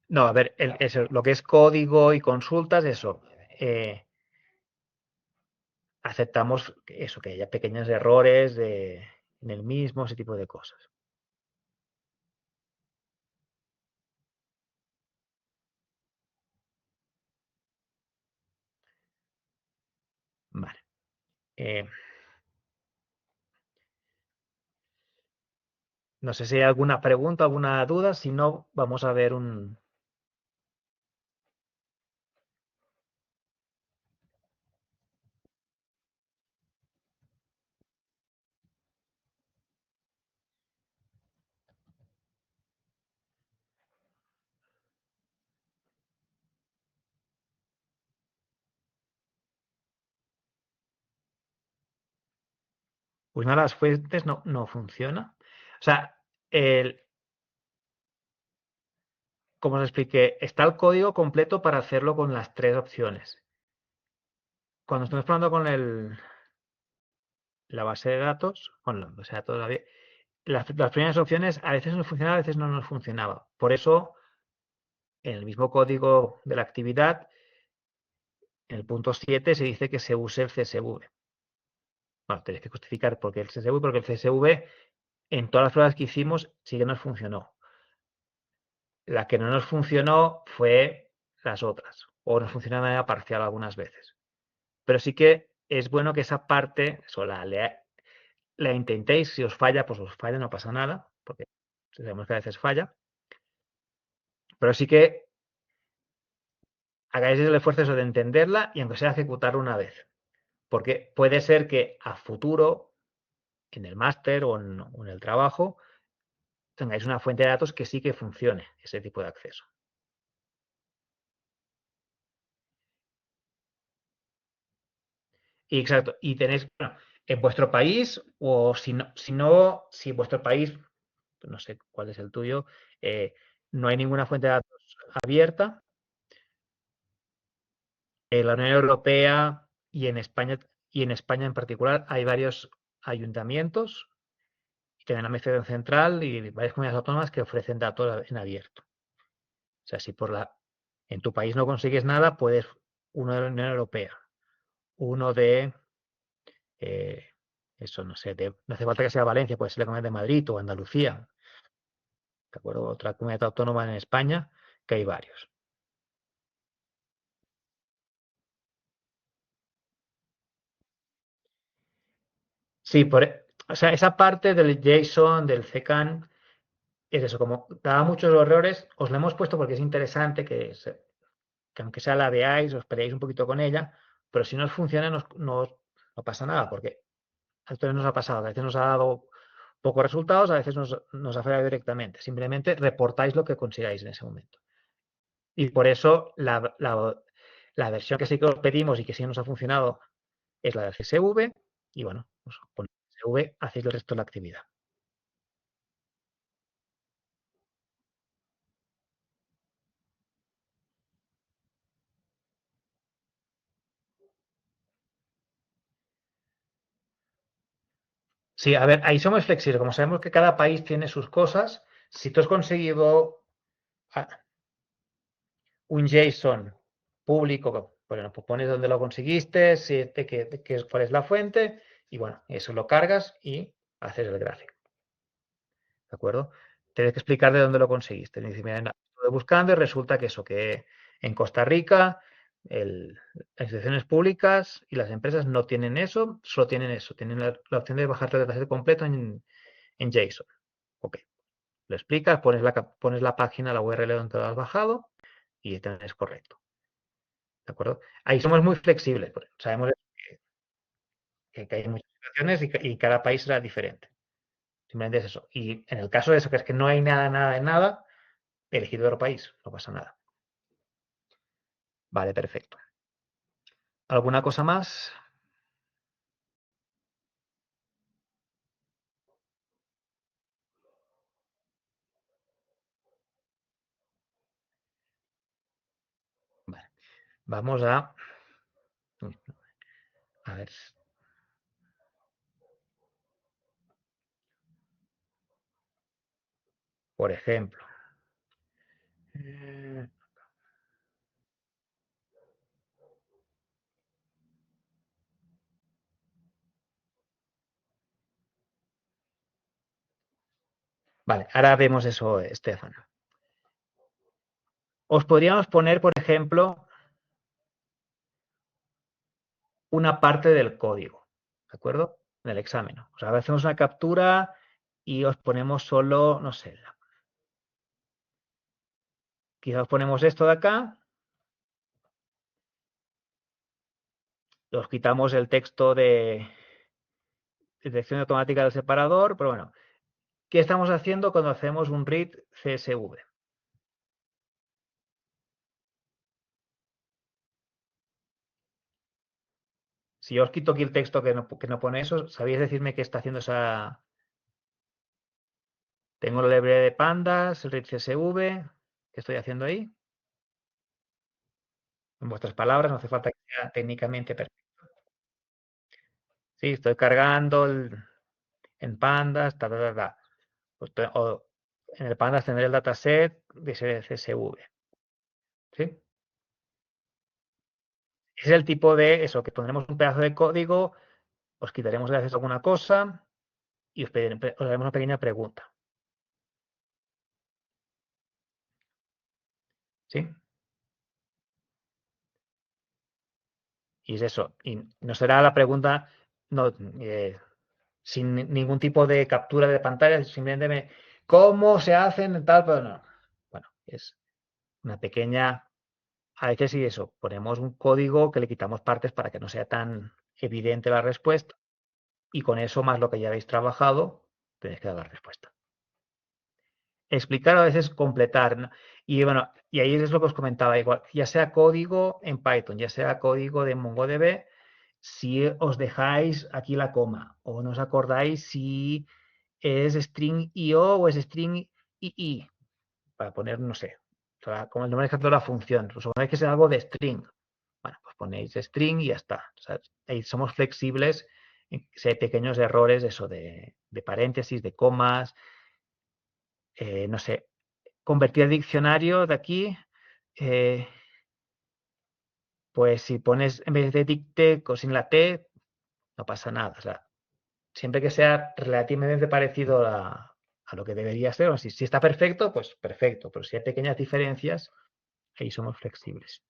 No, a ver, lo que es código y consultas, eso. Aceptamos eso, que haya pequeños errores en el mismo, ese tipo de cosas. Vale. Eh, no sé si hay alguna pregunta, alguna duda. Si no, vamos a ver un... Una de las fuentes no funciona. O sea, como os expliqué, está el código completo para hacerlo con las 3 opciones. Cuando estamos probando con la base de datos, con la base de datos, las primeras opciones a veces nos funcionaba, a veces no nos funcionaba. Por eso, en el mismo código de la actividad, en el punto 7 se dice que se use el CSV. Bueno, tenéis que justificar por qué el CSV, porque el CSV en todas las pruebas que hicimos sí que nos funcionó. La que no nos funcionó fue las otras, o nos funcionó de manera parcial algunas veces. Pero sí que es bueno que esa parte, eso, la intentéis, si os falla, pues os falla, no pasa nada, porque sabemos que a veces falla, pero sí que hagáis el esfuerzo de entenderla y aunque sea ejecutarla una vez, porque puede ser que a futuro, en el máster o en el trabajo, tengáis una fuente de datos que sí que funcione ese tipo de acceso. Y exacto. Y tenéis, bueno, en vuestro país, o si en vuestro país, no sé cuál es el tuyo, no hay ninguna fuente de datos abierta, en la Unión Europea y en España en particular, hay varios ayuntamientos que tienen la administración central y varias comunidades autónomas que ofrecen datos en abierto. O sea, si en tu país no consigues nada, puedes uno de la Unión Europea, uno de eh, eso, no sé, no hace falta que sea Valencia, puede ser la Comunidad de Madrid o Andalucía, ¿de acuerdo? Otra comunidad autónoma en España, que hay varios. Sí, o sea, esa parte del JSON, del CKAN, es eso, como daba muchos errores, os la hemos puesto porque es interesante que aunque sea la veáis, os peleáis un poquito con ella, pero si no os funciona no pasa nada, porque a todos nos ha pasado, a veces nos ha dado pocos resultados, a veces nos ha fallado directamente. Simplemente reportáis lo que consigáis en ese momento. Y por eso la versión que sí que os pedimos y que sí nos ha funcionado es la del CSV. Y bueno, pues con el CSV hacéis el resto de la actividad. Sí, a ver, ahí somos flexibles. Como sabemos que cada país tiene sus cosas, si tú has conseguido un JSON público, bueno, pues pones dónde lo conseguiste, cuál es la fuente, y bueno, eso lo cargas y haces el gráfico. ¿De acuerdo? Tienes que explicar de dónde lo conseguiste. Le dices, mira, estuve buscando y resulta que eso, que en Costa Rica las instituciones públicas y las empresas no tienen eso, solo tienen eso, tienen la opción de bajarte el dataset completo en JSON. Ok, lo explicas, pones la página, la URL donde lo has bajado y es correcto. ¿De acuerdo? Ahí somos muy flexibles, porque sabemos que hay muchas situaciones y cada país será diferente. Simplemente es eso. Y en el caso de eso, que es que no hay nada, nada de nada, elegid otro país, no pasa nada. Vale, perfecto. ¿Alguna cosa más? Vale. Vamos a ver, por ejemplo. eh, Vale, ahora vemos eso, Estefan. Os podríamos poner, por ejemplo, una parte del código, ¿de acuerdo? En el examen. O sea, hacemos una captura y os ponemos solo, no sé, quizás ponemos esto de acá, os quitamos el texto de detección automática del separador, pero bueno, ¿qué estamos haciendo cuando hacemos un read CSV? Si yo os quito aquí el texto que no pone eso, ¿sabéis decirme qué está haciendo esa? Tengo la librería de pandas, el read CSV, ¿qué estoy haciendo ahí? En vuestras palabras, no hace falta que sea técnicamente perfecto. Sí, estoy cargando en pandas, Pues en el pandas tendré el dataset de ese CSV. ¿Sí? Ese es el tipo de eso, que pondremos un pedazo de código, os quitaremos el acceso a alguna cosa y os haremos una pequeña pregunta. ¿Sí? Y es eso. Y no será la pregunta no, sin ningún tipo de captura de pantalla, simplemente ¿cómo se hacen tal? Pero no. Bueno, es una pequeña. A veces sí eso, ponemos un código que le quitamos partes para que no sea tan evidente la respuesta y con eso más lo que ya habéis trabajado, tenéis que dar la respuesta. Explicar a veces completar, ¿no? Y bueno, y ahí es lo que os comentaba, igual, ya sea código en Python, ya sea código de MongoDB, si os dejáis aquí la coma o no os acordáis si es string io o es string ii, para poner, no sé, o sea, como el nombre de la función, suponéis que es algo de string, bueno, pues ponéis string y ya está. O sea, ahí somos flexibles si hay pequeños errores, eso de paréntesis, de comas, no sé, convertir el diccionario de aquí, eh, pues si pones en vez de dicte sin la T, no pasa nada. O sea, siempre que sea relativamente parecido a lo que debería ser, o si está perfecto, pues perfecto, pero si hay pequeñas diferencias, ahí somos flexibles.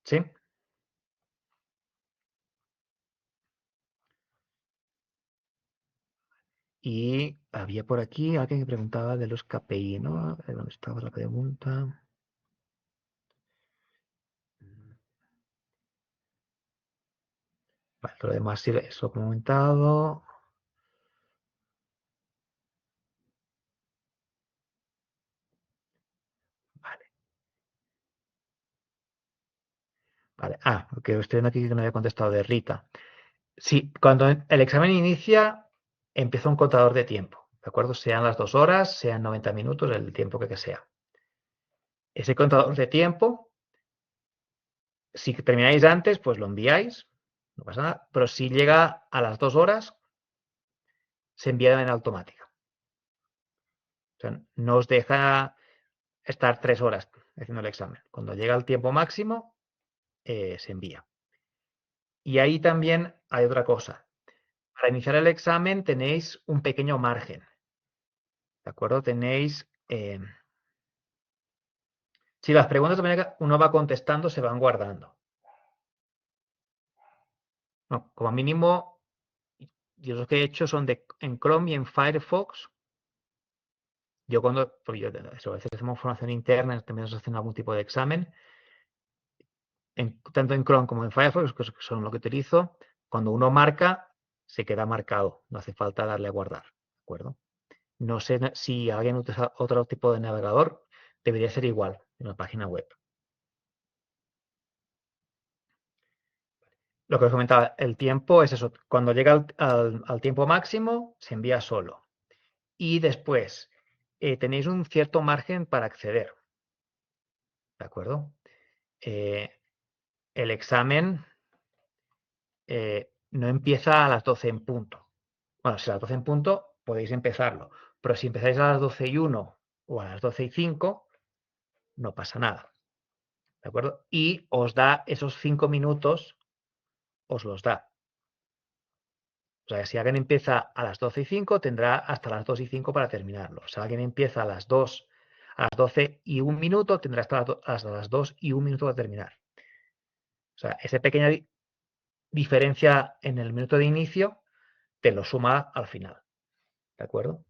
¿Sí? Y había por aquí alguien que preguntaba de los KPI, ¿no? ¿Dónde estaba la pregunta? Vale, Lo demás sí es lo comentado. Vale. Vale. Ah, porque estoy viendo aquí que no había contestado de Rita. Sí, cuando el examen inicia, empieza un contador de tiempo, ¿de acuerdo? Sean las 2 horas, sean 90 minutos, el tiempo que sea. Ese contador de tiempo, si termináis antes, pues lo enviáis, no pasa nada, pero si llega a las 2 horas, se envía en automática. O sea, no os deja estar 3 horas haciendo el examen. Cuando llega el tiempo máximo, se envía. Y ahí también hay otra cosa. Para iniciar el examen tenéis un pequeño margen, ¿de acuerdo? Tenéis... si las preguntas de manera que uno va contestando, se van guardando. No, como mínimo, yo los que he hecho son en Chrome y en Firefox. Yo cuando, porque yo, eso, a veces hacemos formación interna, también nos hacen algún tipo de examen, tanto en Chrome como en Firefox, que son lo que utilizo, cuando uno marca, se queda marcado, no hace falta darle a guardar, ¿de acuerdo? No sé si alguien utiliza otro tipo de navegador, debería ser igual en la página web. Lo que os comentaba, el tiempo es eso, cuando llega al tiempo máximo, se envía solo. Y después, tenéis un cierto margen para acceder, ¿de acuerdo? El examen no empieza a las 12 en punto. Bueno, si a las 12 en punto podéis empezarlo, pero si empezáis a las 12:01 o a las 12:05, no pasa nada, ¿de acuerdo? Y os da esos 5 minutos, os los da. O sea, si alguien empieza a las 12:05, tendrá hasta las 2:05 para terminarlo. Si alguien empieza a las 12:01, tendrá hasta las 2:01 para terminar. O sea, esa pequeña diferencia en el minuto de inicio te lo suma al final. ¿De acuerdo?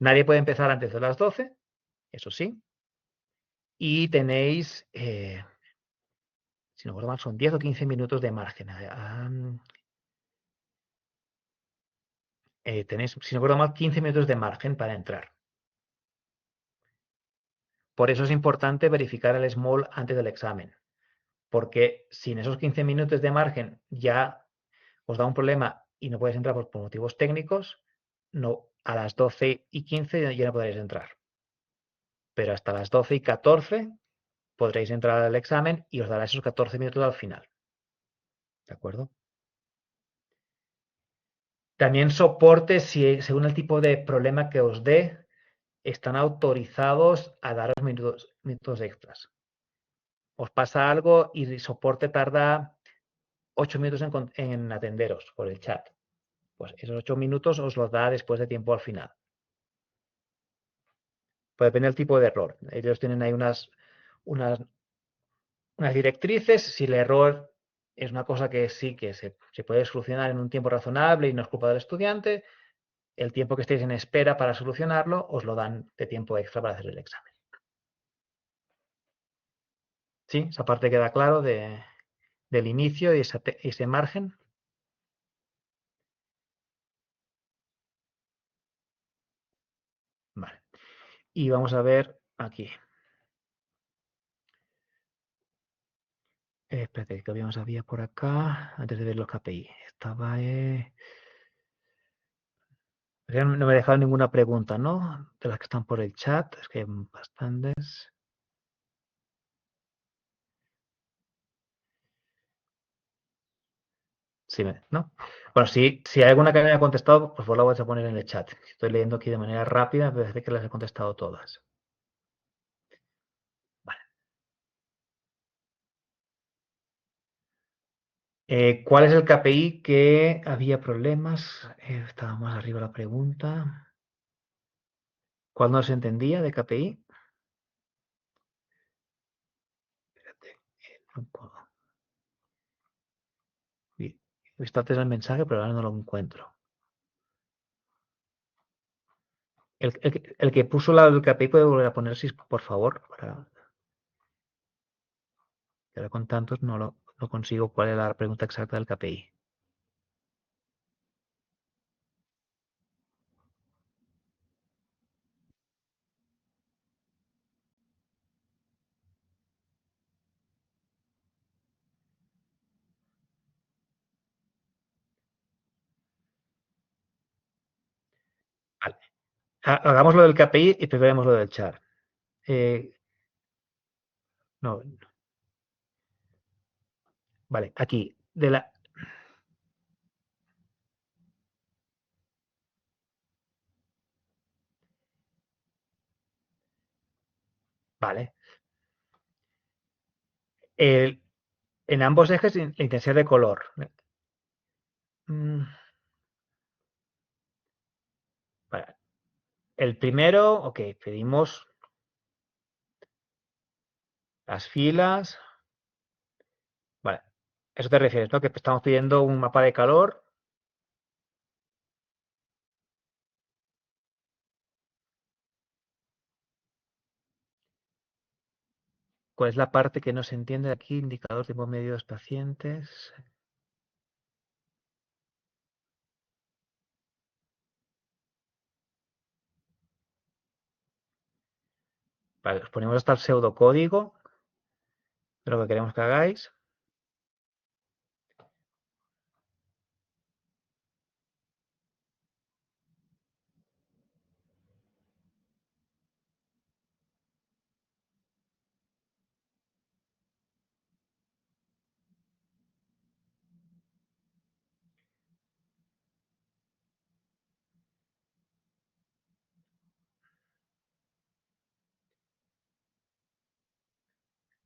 Nadie puede empezar antes de las 12, eso sí. Y tenéis, si no recuerdo mal, son 10 o 15 minutos de margen. Tenéis, si no recuerdo mal, 15 minutos de margen para entrar. Por eso es importante verificar el small antes del examen. Porque si en esos 15 minutos de margen ya os da un problema y no podéis entrar por motivos técnicos, no, a las 12:15 ya no podréis entrar. Pero hasta las 12:14 podréis entrar al examen y os dará esos 14 minutos al final. ¿De acuerdo? También soporte, si según el tipo de problema que os dé, están autorizados a daros minutos extras. Os pasa algo y soporte tarda 8 minutos en atenderos por el chat. Pues esos 8 minutos os los da después de tiempo al final. Pues depende del tipo de error. Ellos tienen ahí unas directrices. Si el error es una cosa que sí que se puede solucionar en un tiempo razonable y no es culpa del estudiante, el tiempo que estéis en espera para solucionarlo os lo dan de tiempo extra para hacer el examen. ¿Sí? Esa parte queda claro del inicio y ese margen. Vale. Y vamos a ver aquí. Espérate, que había por acá, antes de ver los KPI. Estaba... no me he dejado ninguna pregunta, ¿no? De las que están por el chat, es que hay bastantes. Sí, ¿no? Bueno, si hay alguna que me haya contestado, pues vos la vais a poner en el chat. Estoy leyendo aquí de manera rápida, me parece que las he contestado todas. Vale. ¿Cuál es el KPI que había problemas? Estaba más arriba la pregunta. ¿Cuál no se entendía de KPI? Espérate. No puedo. He visto antes el mensaje, pero ahora no lo encuentro. El que puso el KPI puede volver a poner, por favor, que ahora con tantos no lo consigo. ¿Cuál es la pregunta exacta del KPI? Hagamos lo del KPI y después veremos lo del char. No, vale, aquí, vale. En ambos ejes, la intensidad de color. Mm, vale. El primero, ok, pedimos las filas. Vale. Eso te refieres, ¿no? Que estamos pidiendo un mapa de calor. ¿Cuál es la parte que no se entiende aquí? Indicador tiempo medio de los pacientes. Vale, os ponemos hasta el pseudocódigo de lo que queremos que hagáis.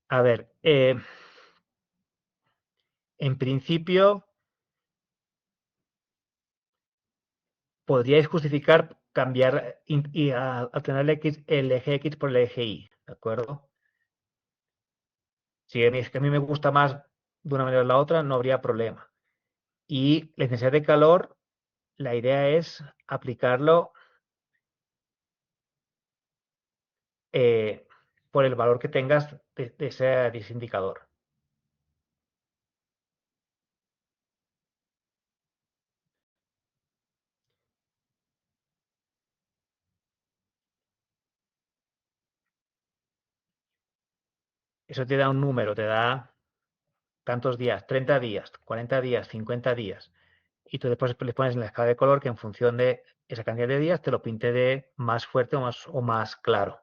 A ver, en principio podríais justificar cambiar y a tener el eje X por el eje Y, ¿de acuerdo? Si es que a mí me gusta más de una manera o la otra, no habría problema. Y la intensidad de calor, la idea es aplicarlo eh, por el valor que tengas de ese indicador. Eso te da un número, te da tantos días, 30 días, 40 días, 50 días. Y tú después le pones en la escala de color que en función de esa cantidad de días te lo pinte de más fuerte o más claro.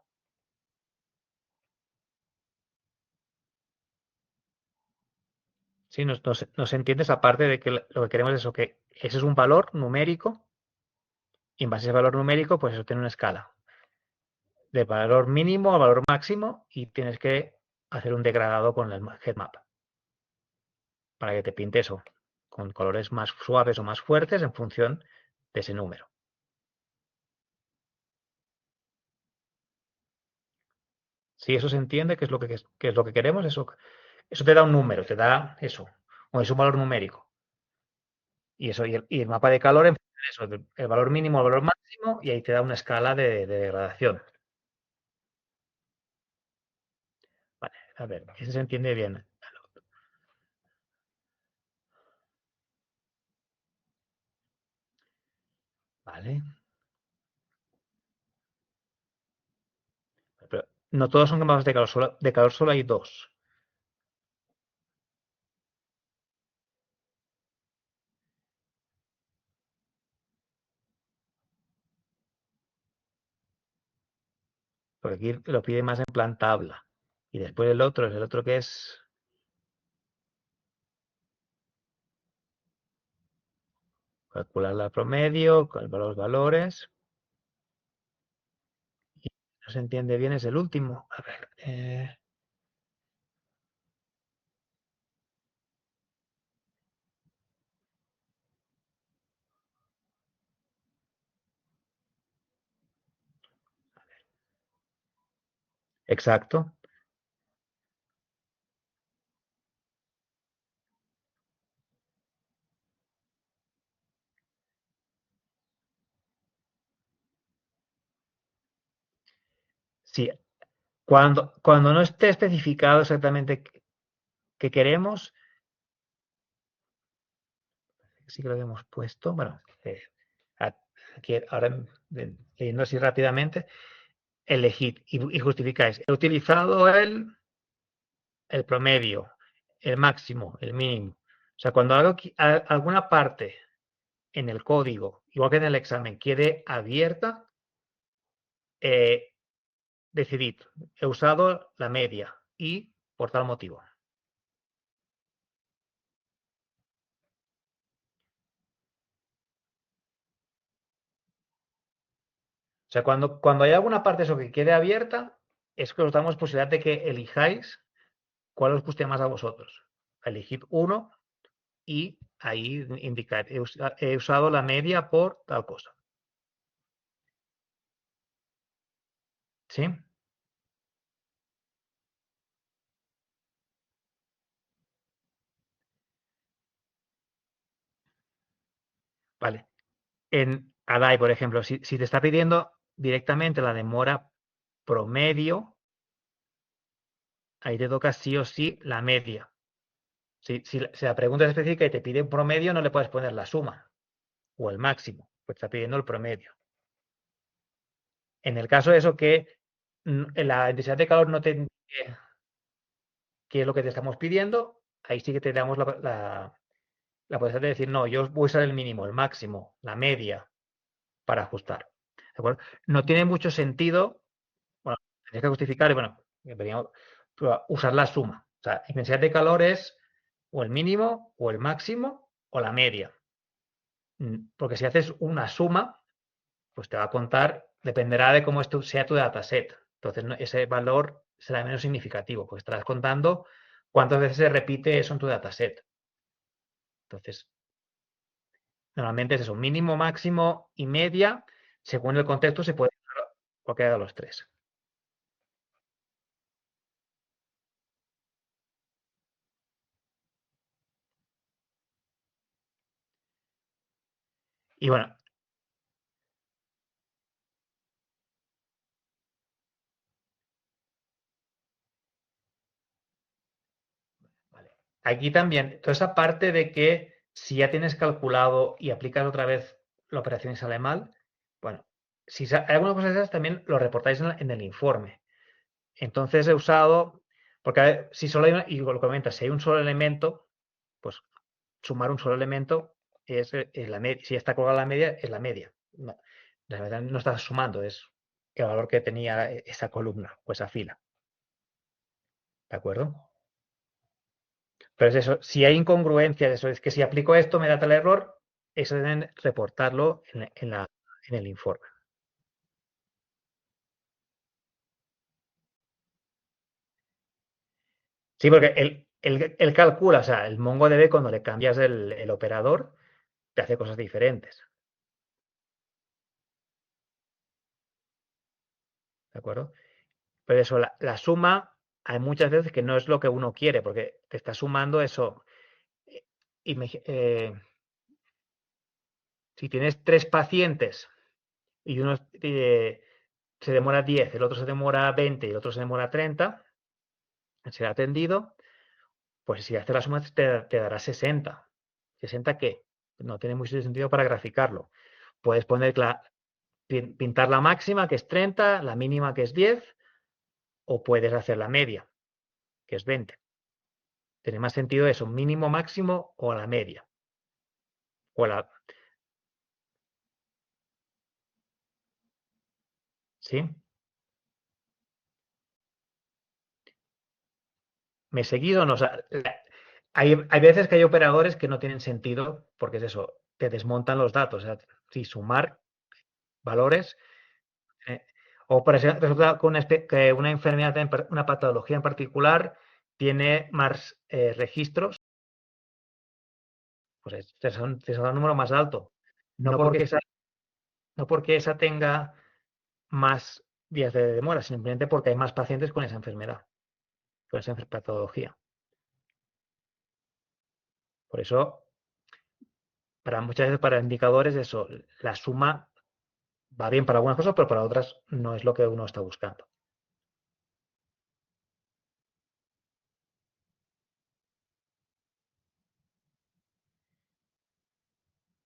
Sí, nos entiende esa parte de que lo que queremos es eso, que ese es un valor numérico y en base a ese valor numérico, pues eso tiene una escala de valor mínimo a valor máximo y tienes que hacer un degradado con el headmap para que te pinte eso con colores más suaves o más fuertes en función de ese número. Si eso se entiende, que es lo que queremos, eso te da un número, te da eso, o es un valor numérico. Y eso, y el mapa de calor en función de eso, el valor mínimo, el valor máximo, y ahí te da una escala de degradación. Vale, a ver, ese se entiende bien. Vale. Pero no todos son mapas de calor solo hay dos. Porque aquí lo pide más en plan tabla. Y después el otro es el otro que es calcular la promedio, calcular los valores. Y no se entiende bien, es el último. A ver. Exacto. Sí. Cuando no esté especificado exactamente qué queremos, sí que lo habíamos puesto. Bueno, aquí ahora leyendo así rápidamente, elegid y justificáis. He utilizado el promedio, el máximo, el mínimo. O sea, cuando alguna parte en el código, igual que en el examen, quede abierta, decidid, he usado la media y por tal motivo. O sea, cuando hay alguna parte de eso que quede abierta, es que os damos posibilidad de que elijáis cuál os guste más a vosotros. Elegid uno y ahí indicar, he usado la media por tal cosa. ¿Sí? Vale. En ADAI, por ejemplo, si te está pidiendo directamente la demora promedio, ahí te toca sí o sí la media. Si la pregunta es específica y te pide un promedio, no le puedes poner la suma o el máximo, pues está pidiendo el promedio. En el caso de eso que la intensidad de calor no te indique qué es lo que te estamos pidiendo, ahí sí que te damos la posibilidad de decir, no, yo voy a usar el mínimo, el máximo, la media para ajustar. ¿De acuerdo? No tiene mucho sentido, bueno, tienes que justificar, y bueno, deberíamos usar la suma. O sea, intensidad de calor es o el mínimo, o el máximo, o la media. Porque si haces una suma, pues te va a contar, dependerá de cómo sea tu dataset. Entonces, ese valor será menos significativo, porque estarás contando cuántas veces se repite eso en tu dataset. Entonces, normalmente es eso, mínimo, máximo y media. Según el contexto, se puede usar cualquiera de los tres. Y bueno, vale. Aquí también, toda esa parte de que si ya tienes calculado y aplicas otra vez la operación y sale mal, bueno, si hay algunas cosas de esas también lo reportáis en el informe. Entonces he usado, porque a ver, si solo hay y lo comentas, si hay un solo elemento, pues sumar un solo elemento es la media. Si está colgada la media, es la media. No, la verdad no estás sumando, es el valor que tenía esa columna o esa fila. ¿De acuerdo? Pero es eso, si hay incongruencia, eso es que si aplico esto me da tal error, eso deben reportarlo en el informe. Sí, porque él calcula, o sea, el MongoDB cuando le cambias el operador, te hace cosas diferentes. ¿De acuerdo? Pero eso, la suma, hay muchas veces que no es lo que uno quiere, porque te está sumando eso. eh, si tienes tres pacientes y uno se demora 10, el otro se demora 20 y el otro se demora 30, será atendido, pues si haces la suma te dará 60. ¿60 qué? No tiene mucho sentido para graficarlo. Puedes poner pintar la máxima, que es 30, la mínima, que es 10, o puedes hacer la media, que es 20. Tiene más sentido eso, mínimo, máximo o la media. O la, ¿sí? ¿Me he seguido o no? O sea, hay veces que hay operadores que no tienen sentido porque es eso, te desmontan los datos. O sea, si sumar valores, eh, o por ejemplo, resulta que una enfermedad, una patología en particular, tiene más registros, pues te sale un número más alto. No porque esa, no porque esa tenga más días de demora, simplemente porque hay más pacientes con esa enfermedad, con esa patología. Por eso, para muchas veces para indicadores, eso, la suma va bien para algunas cosas, pero para otras no es lo que uno está buscando.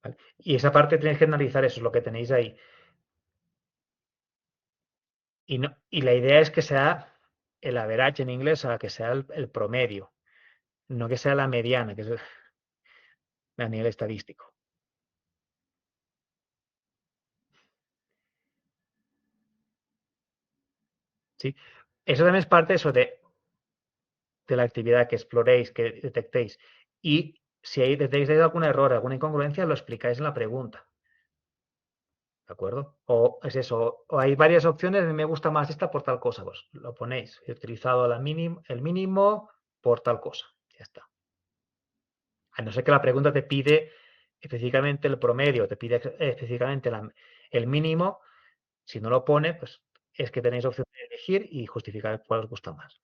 ¿Vale? Y esa parte tenéis que analizar eso, es lo que tenéis ahí. Y la idea es que sea el average en inglés, o sea, que sea el promedio, no que sea la mediana, que es a nivel estadístico. ¿sí? Eso también es parte de eso de la actividad que exploréis, que detectéis. Y si ahí detectáis algún error, alguna incongruencia, lo explicáis en la pregunta. ¿De acuerdo? O es eso, o hay varias opciones, me gusta más esta por tal cosa, pues lo ponéis. He utilizado el mínimo por tal cosa. Ya está. A no ser que la pregunta te pide específicamente el promedio, te pide específicamente el mínimo, si no lo pone, pues es que tenéis opción de elegir y justificar cuál os gusta más.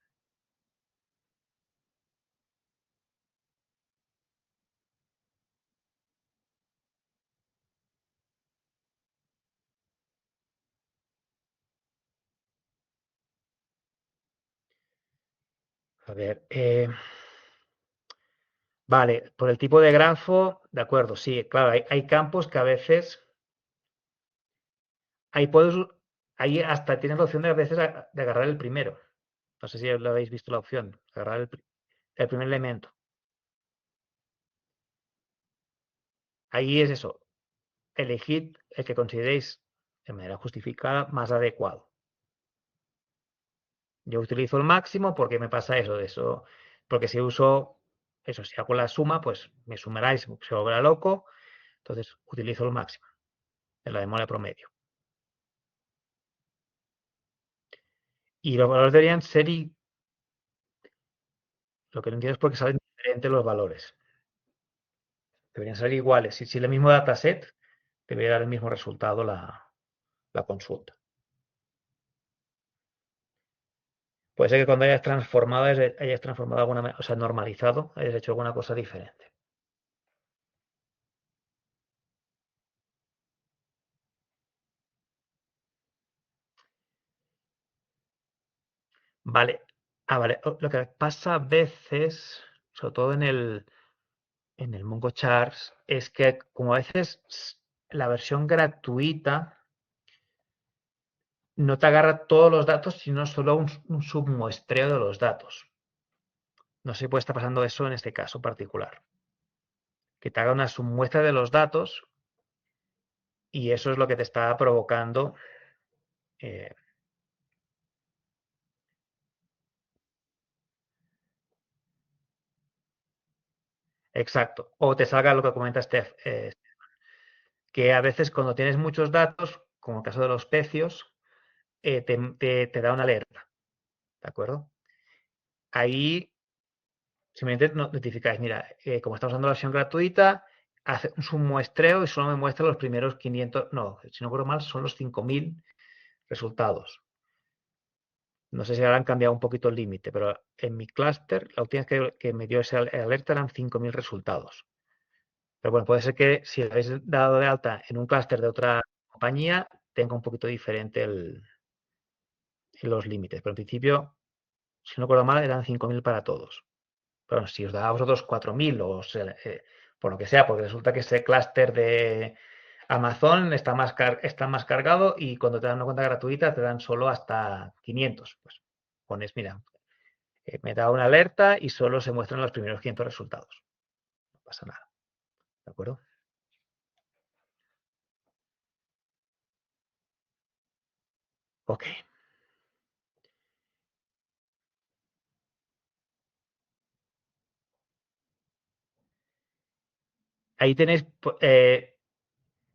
A ver, vale, por el tipo de grafo, de acuerdo, sí, claro, hay campos que a veces, ahí puedes, ahí hasta tienes la opción de a veces de agarrar el primero. No sé si lo habéis visto la opción, agarrar el primer elemento. Ahí es eso, elegid el que consideréis de manera justificada más adecuado. Yo utilizo el máximo porque me pasa eso, porque si uso eso, si hago la suma, pues me sumaráis, se volverá loco, entonces utilizo el máximo en la memoria promedio. Y los valores deberían ser, lo que no entiendo es por qué salen diferentes los valores. Deberían ser iguales. Si el mismo dataset, debería dar el mismo resultado la consulta. Puede ser que cuando hayas transformado alguna, o sea, normalizado, hayas hecho alguna cosa diferente. Vale. Vale. Lo que pasa a veces, sobre todo en el Mongo Charts, es que como a veces la versión gratuita no te agarra todos los datos, sino solo un submuestreo de los datos. No sé si puede estar pasando eso en este caso particular. Que te haga una submuestra de los datos y eso es lo que te está provocando. eh, exacto. O te salga lo que comenta Steph, que a veces cuando tienes muchos datos, como el caso de los precios, te da una alerta. ¿De acuerdo? Ahí simplemente notificáis, mira, como estamos usando la versión gratuita, hace un submuestreo y solo me muestra los primeros 500, no, si no recuerdo mal, son los 5.000 resultados. No sé si ahora han cambiado un poquito el límite, pero en mi clúster, la última vez que me dio ese alerta eran 5.000 resultados. Pero bueno, puede ser que si lo habéis dado de alta en un clúster de otra compañía, tenga un poquito diferente los límites. Pero en principio, si no recuerdo mal, eran 5.000 para todos. Pero si os da a vosotros 4.000 o por lo que sea, porque resulta que ese clúster de Amazon está más cargado y cuando te dan una cuenta gratuita te dan solo hasta 500. Pues pones, mira, me da una alerta y solo se muestran los primeros 500 resultados. No pasa nada. ¿De acuerdo? Ok. Ahí tenéis,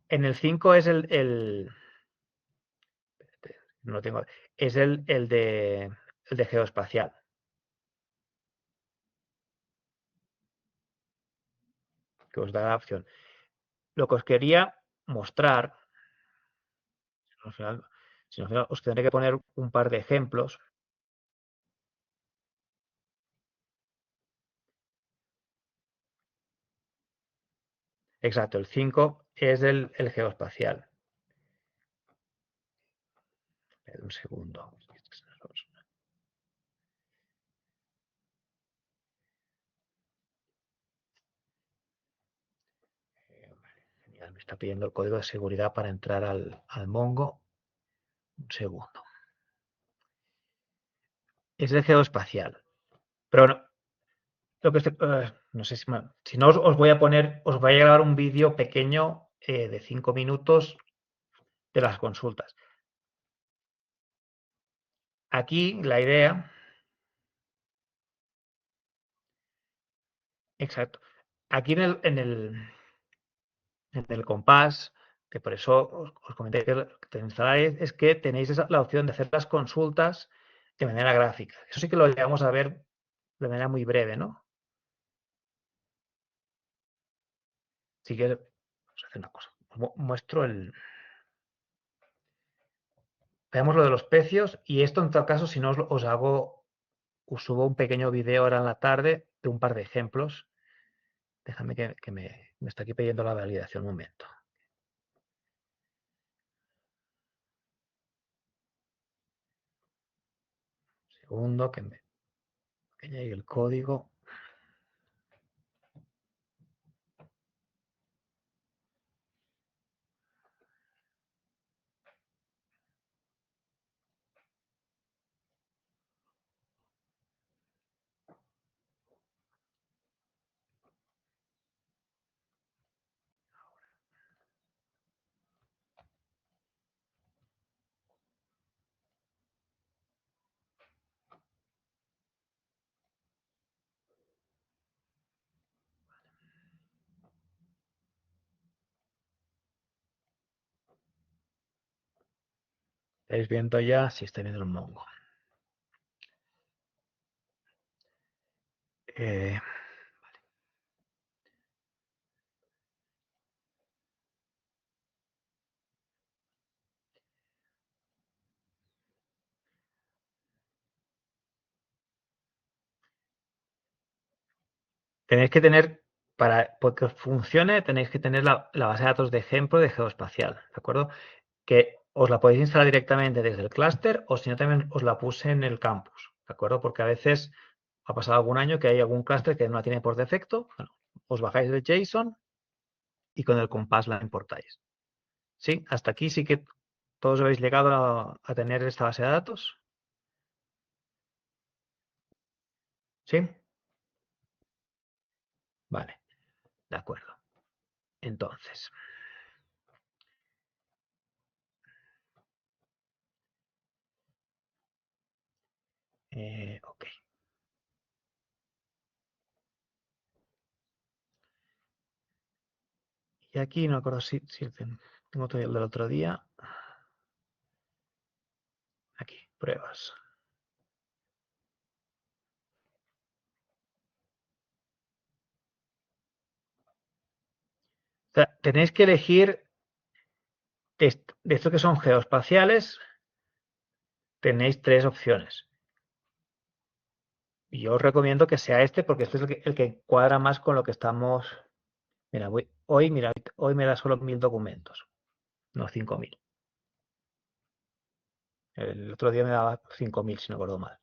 en el 5 es no lo tengo, es el de geoespacial, que os da la opción. Lo que os quería mostrar, al final, si no, al final os tendré que poner un par de ejemplos. Exacto, el 5 es el geoespacial. Un segundo. Genial, me está pidiendo el código de seguridad para entrar al Mongo. Un segundo. Es el geoespacial. Pero no, lo que no sé si no os voy a poner, os voy a grabar un vídeo pequeño de 5 minutos de las consultas. aquí la idea, exacto, aquí en el compás, que por eso os comenté que te instaláis, es que tenéis la opción de hacer las consultas de manera gráfica. Eso sí que lo llegamos a ver de manera muy breve, ¿no? Así que vamos a hacer una cosa. Muestro veamos lo de los precios y esto en todo caso, si no os subo un pequeño vídeo ahora en la tarde de un par de ejemplos. Déjame que me está aquí pidiendo la validación un momento. Segundo, que llegue el código. ¿Estáis viendo ya? Sí, estáis viendo el mongo. Eh, Tenéis que tener, porque funcione, tenéis que tener la base de datos de ejemplo de geoespacial, ¿de acuerdo? Que os la podéis instalar directamente desde el clúster o si no también os la puse en el campus, ¿de acuerdo? Porque a veces ha pasado algún año que hay algún clúster que no la tiene por defecto. Bueno, os bajáis de JSON y con el compás la importáis. ¿Sí? Hasta aquí sí que todos habéis llegado a tener esta base de datos. ¿Sí? Vale, de acuerdo. Entonces, ok. Y aquí no me acuerdo si tengo todavía el del otro día. Aquí, pruebas. O sea, tenéis que elegir de estos que son geoespaciales, tenéis tres opciones. Y yo os recomiendo que sea este porque este es el que cuadra más con lo que estamos. Mira, hoy me da solo 1000 documentos, no 5000. El otro día me daba 5000, si no recuerdo mal.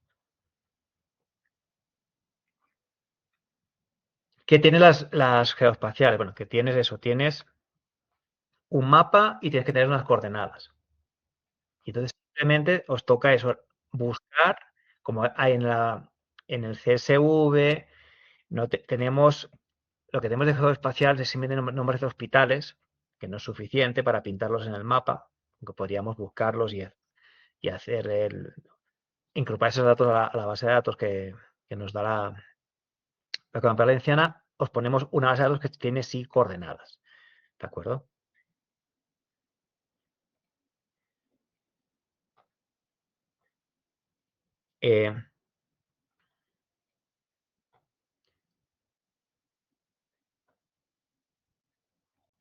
¿Qué tiene las geoespaciales? Bueno, que tienes eso, tienes un mapa y tienes que tener unas coordenadas. Y entonces simplemente os toca eso, buscar, como hay en el CSV, no tenemos, lo que tenemos de geoespacial es simplemente nombres de hospitales, que no es suficiente para pintarlos en el mapa, aunque podríamos buscarlos y hacer incorporar esos datos a la base de datos que nos da la Comunidad Valenciana, os ponemos una base de datos que tiene sí coordenadas. ¿De acuerdo? Eh,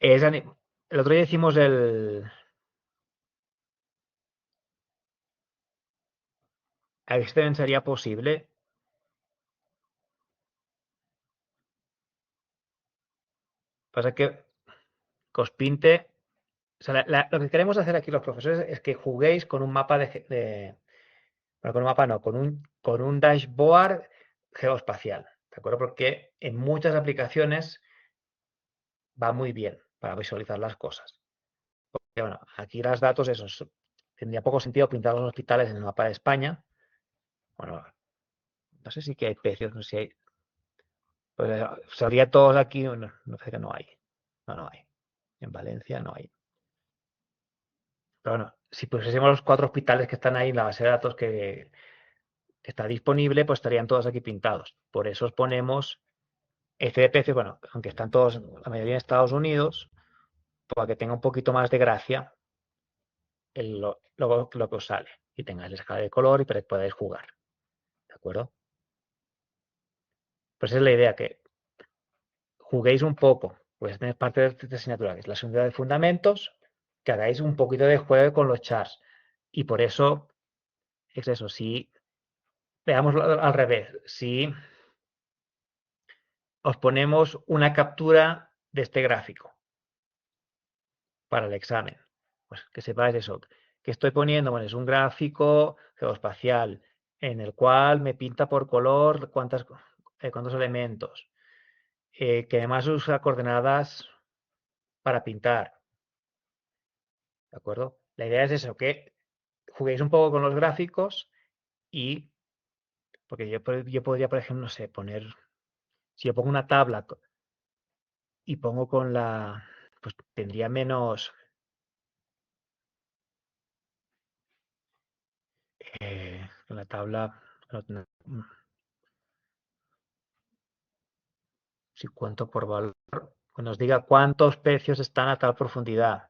el otro día hicimos a ver si también sería posible. Pasa que os pinte. O sea, lo que queremos hacer aquí los profesores es que juguéis con un mapa bueno, con un mapa no, con un dashboard geoespacial. ¿De acuerdo? Porque en muchas aplicaciones va muy bien para visualizar las cosas. Porque, bueno, aquí los datos, esos, tendría poco sentido pintar los hospitales en el mapa de España. Bueno, no sé si que hay precios, no sé si hay. Pues salía todos aquí, no sé que no hay. No hay. En Valencia no hay. Pero bueno, si pusiésemos los 4 hospitales que están ahí en la base de datos que está disponible, pues estarían todos aquí pintados. Por eso os ponemos CDPF, bueno, aunque están todos, la mayoría en Estados Unidos, para que tenga un poquito más de gracia lo que os sale y tengáis la escala de color y podáis jugar. ¿De acuerdo? Pues esa es la idea, que juguéis un poco. Pues tenéis parte de esta asignatura, que es la asignatura de fundamentos, que hagáis un poquito de juego con los charts. Y por eso es eso, si veamos al revés, si os ponemos una captura de este gráfico para el examen, pues que sepáis eso, que estoy poniendo, bueno, es un gráfico geoespacial en el cual me pinta por color cuántos elementos, que además usa coordenadas para pintar, ¿de acuerdo? La idea es eso, que juguéis un poco con los gráficos y, porque yo podría, por ejemplo, no sé, poner, si yo pongo una tabla y pongo con la, pues tendría menos, con la tabla, si cuento por valor, que nos diga cuántos precios están a tal profundidad.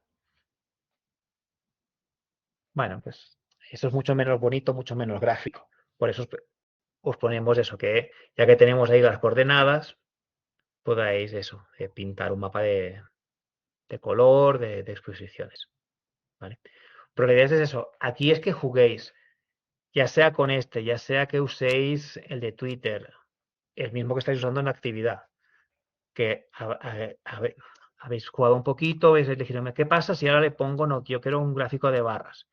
Bueno, pues eso es mucho menos bonito, mucho menos gráfico. Por eso os ponemos eso, que ya que tenemos ahí las coordenadas, podáis eso, pintar un mapa de color, de exposiciones. ¿Vale? Pero la idea es eso, aquí es que juguéis, ya sea con este, ya sea que uséis el de Twitter, el mismo que estáis usando en la actividad, que habéis jugado un poquito, habéis elegido, ¿qué pasa si ahora le pongo, no, yo quiero un gráfico de barras?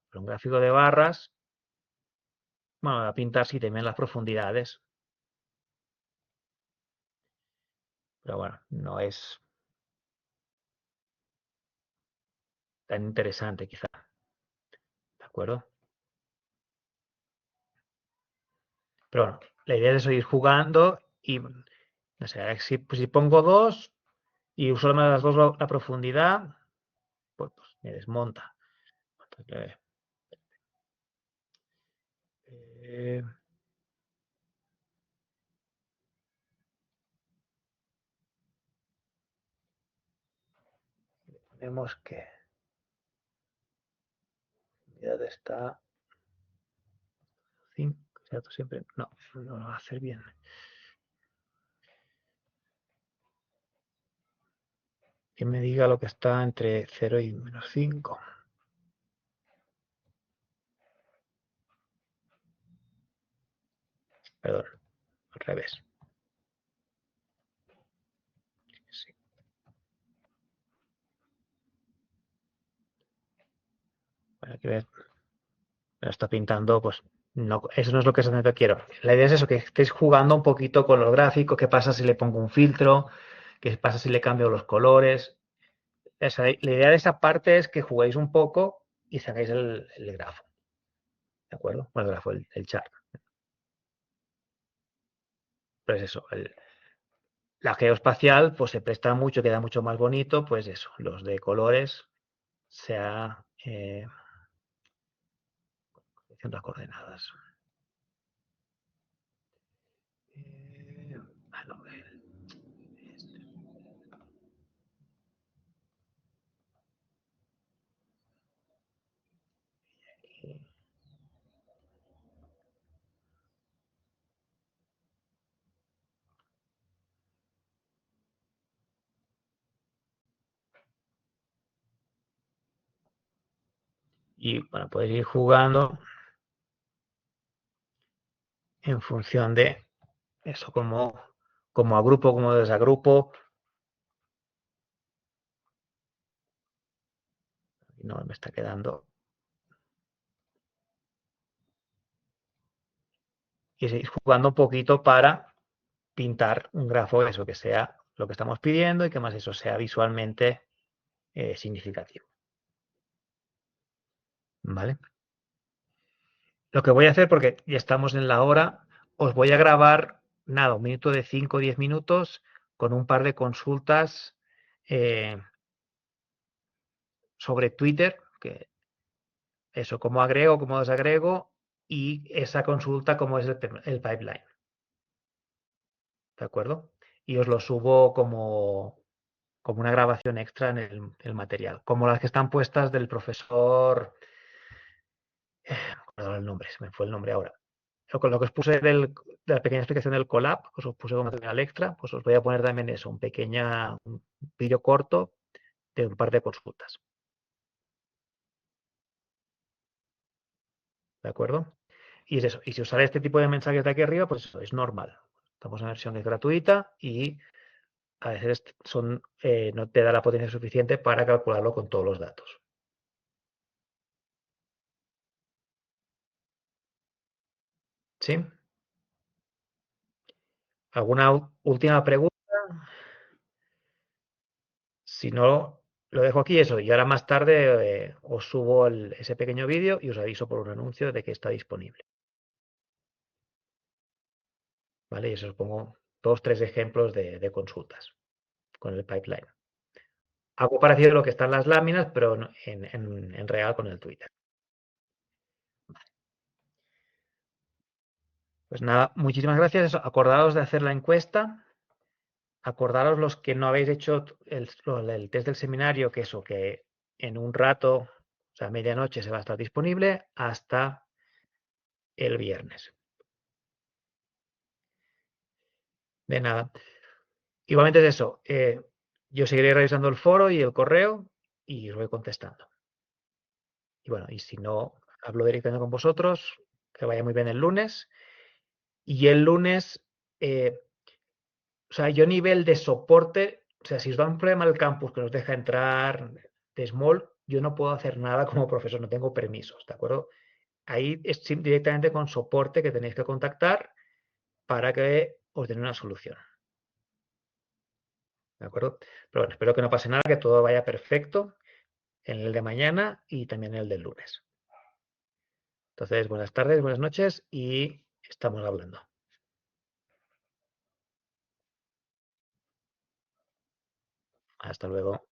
Pero un gráfico de barras, bueno, va a pintar si también las profundidades, pero bueno, no es tan interesante quizá, ¿de acuerdo? Pero bueno, la idea es eso, ir jugando y, no sé, si pongo dos y uso las dos la profundidad, pues me desmonta. Entonces, eh, vemos que la está 5, siempre, no, no lo va a hacer bien. Que me diga lo que está entre 0 y menos 5. Perdón, al revés. Sí. Bueno, que ver, me lo está pintando, pues no, eso no es lo que exactamente quiero. La idea es eso, que estéis jugando un poquito con los gráficos, qué pasa si le pongo un filtro, qué pasa si le cambio los colores. La idea de esa parte es que juguéis un poco y sacáis el grafo. ¿De acuerdo? Bueno, el grafo, el chart. Pero es eso, la geoespacial pues se presta mucho, queda mucho más bonito, pues eso, los de colores sea las coordenadas. No, y bueno, podéis ir jugando en función de eso, como agrupo, como desagrupo. No me está quedando. Y seguís jugando un poquito para pintar un grafo, eso que sea lo que estamos pidiendo y que más eso sea visualmente significativo. ¿Vale? Lo que voy a hacer, porque ya estamos en la hora, os voy a grabar, nada, un minuto de 5 o 10 minutos con un par de consultas sobre Twitter, que eso, cómo agrego, cómo desagrego y esa consulta, cómo es el pipeline. ¿De acuerdo? Y os lo subo como una grabación extra en el material, como las que están puestas del profesor, no me acuerdo el nombre, se me fue el nombre ahora. Con lo que os puse de la pequeña explicación del Colab, que os puse como material extra, pues os voy a poner también eso, un vídeo corto de un par de consultas. ¿De acuerdo? Y es eso. Y si os sale este tipo de mensajes de aquí arriba, pues eso es normal. Estamos en versión gratuita y a veces no te da la potencia suficiente para calcularlo con todos los datos. ¿Sí? ¿Alguna última pregunta? Si no, lo dejo aquí eso. Y ahora más tarde os subo ese pequeño vídeo y os aviso por un anuncio de que está disponible. ¿Vale? Y eso os pongo 2, 3 ejemplos de consultas con el pipeline. Algo parecido a lo que están las láminas, pero en real con el Twitter. Pues nada, muchísimas gracias. Acordaos de hacer la encuesta. Acordaros los que no habéis hecho el test del seminario, que eso, que en un rato, o sea, medianoche se va a estar disponible hasta el viernes. De nada. Igualmente es eso. Yo seguiré revisando el foro y el correo y os voy contestando. Y bueno, y si no hablo directamente con vosotros, que vaya muy bien el lunes. Y el lunes, o sea, yo nivel de soporte, o sea, si os da un problema el campus que nos deja entrar de Small, yo no puedo hacer nada como profesor, no tengo permisos, ¿de acuerdo? Ahí es directamente con soporte que tenéis que contactar para que os den una solución, ¿de acuerdo? Pero bueno, espero que no pase nada, que todo vaya perfecto en el de mañana y también en el del lunes. Entonces, buenas tardes, buenas noches y estamos hablando. Hasta luego.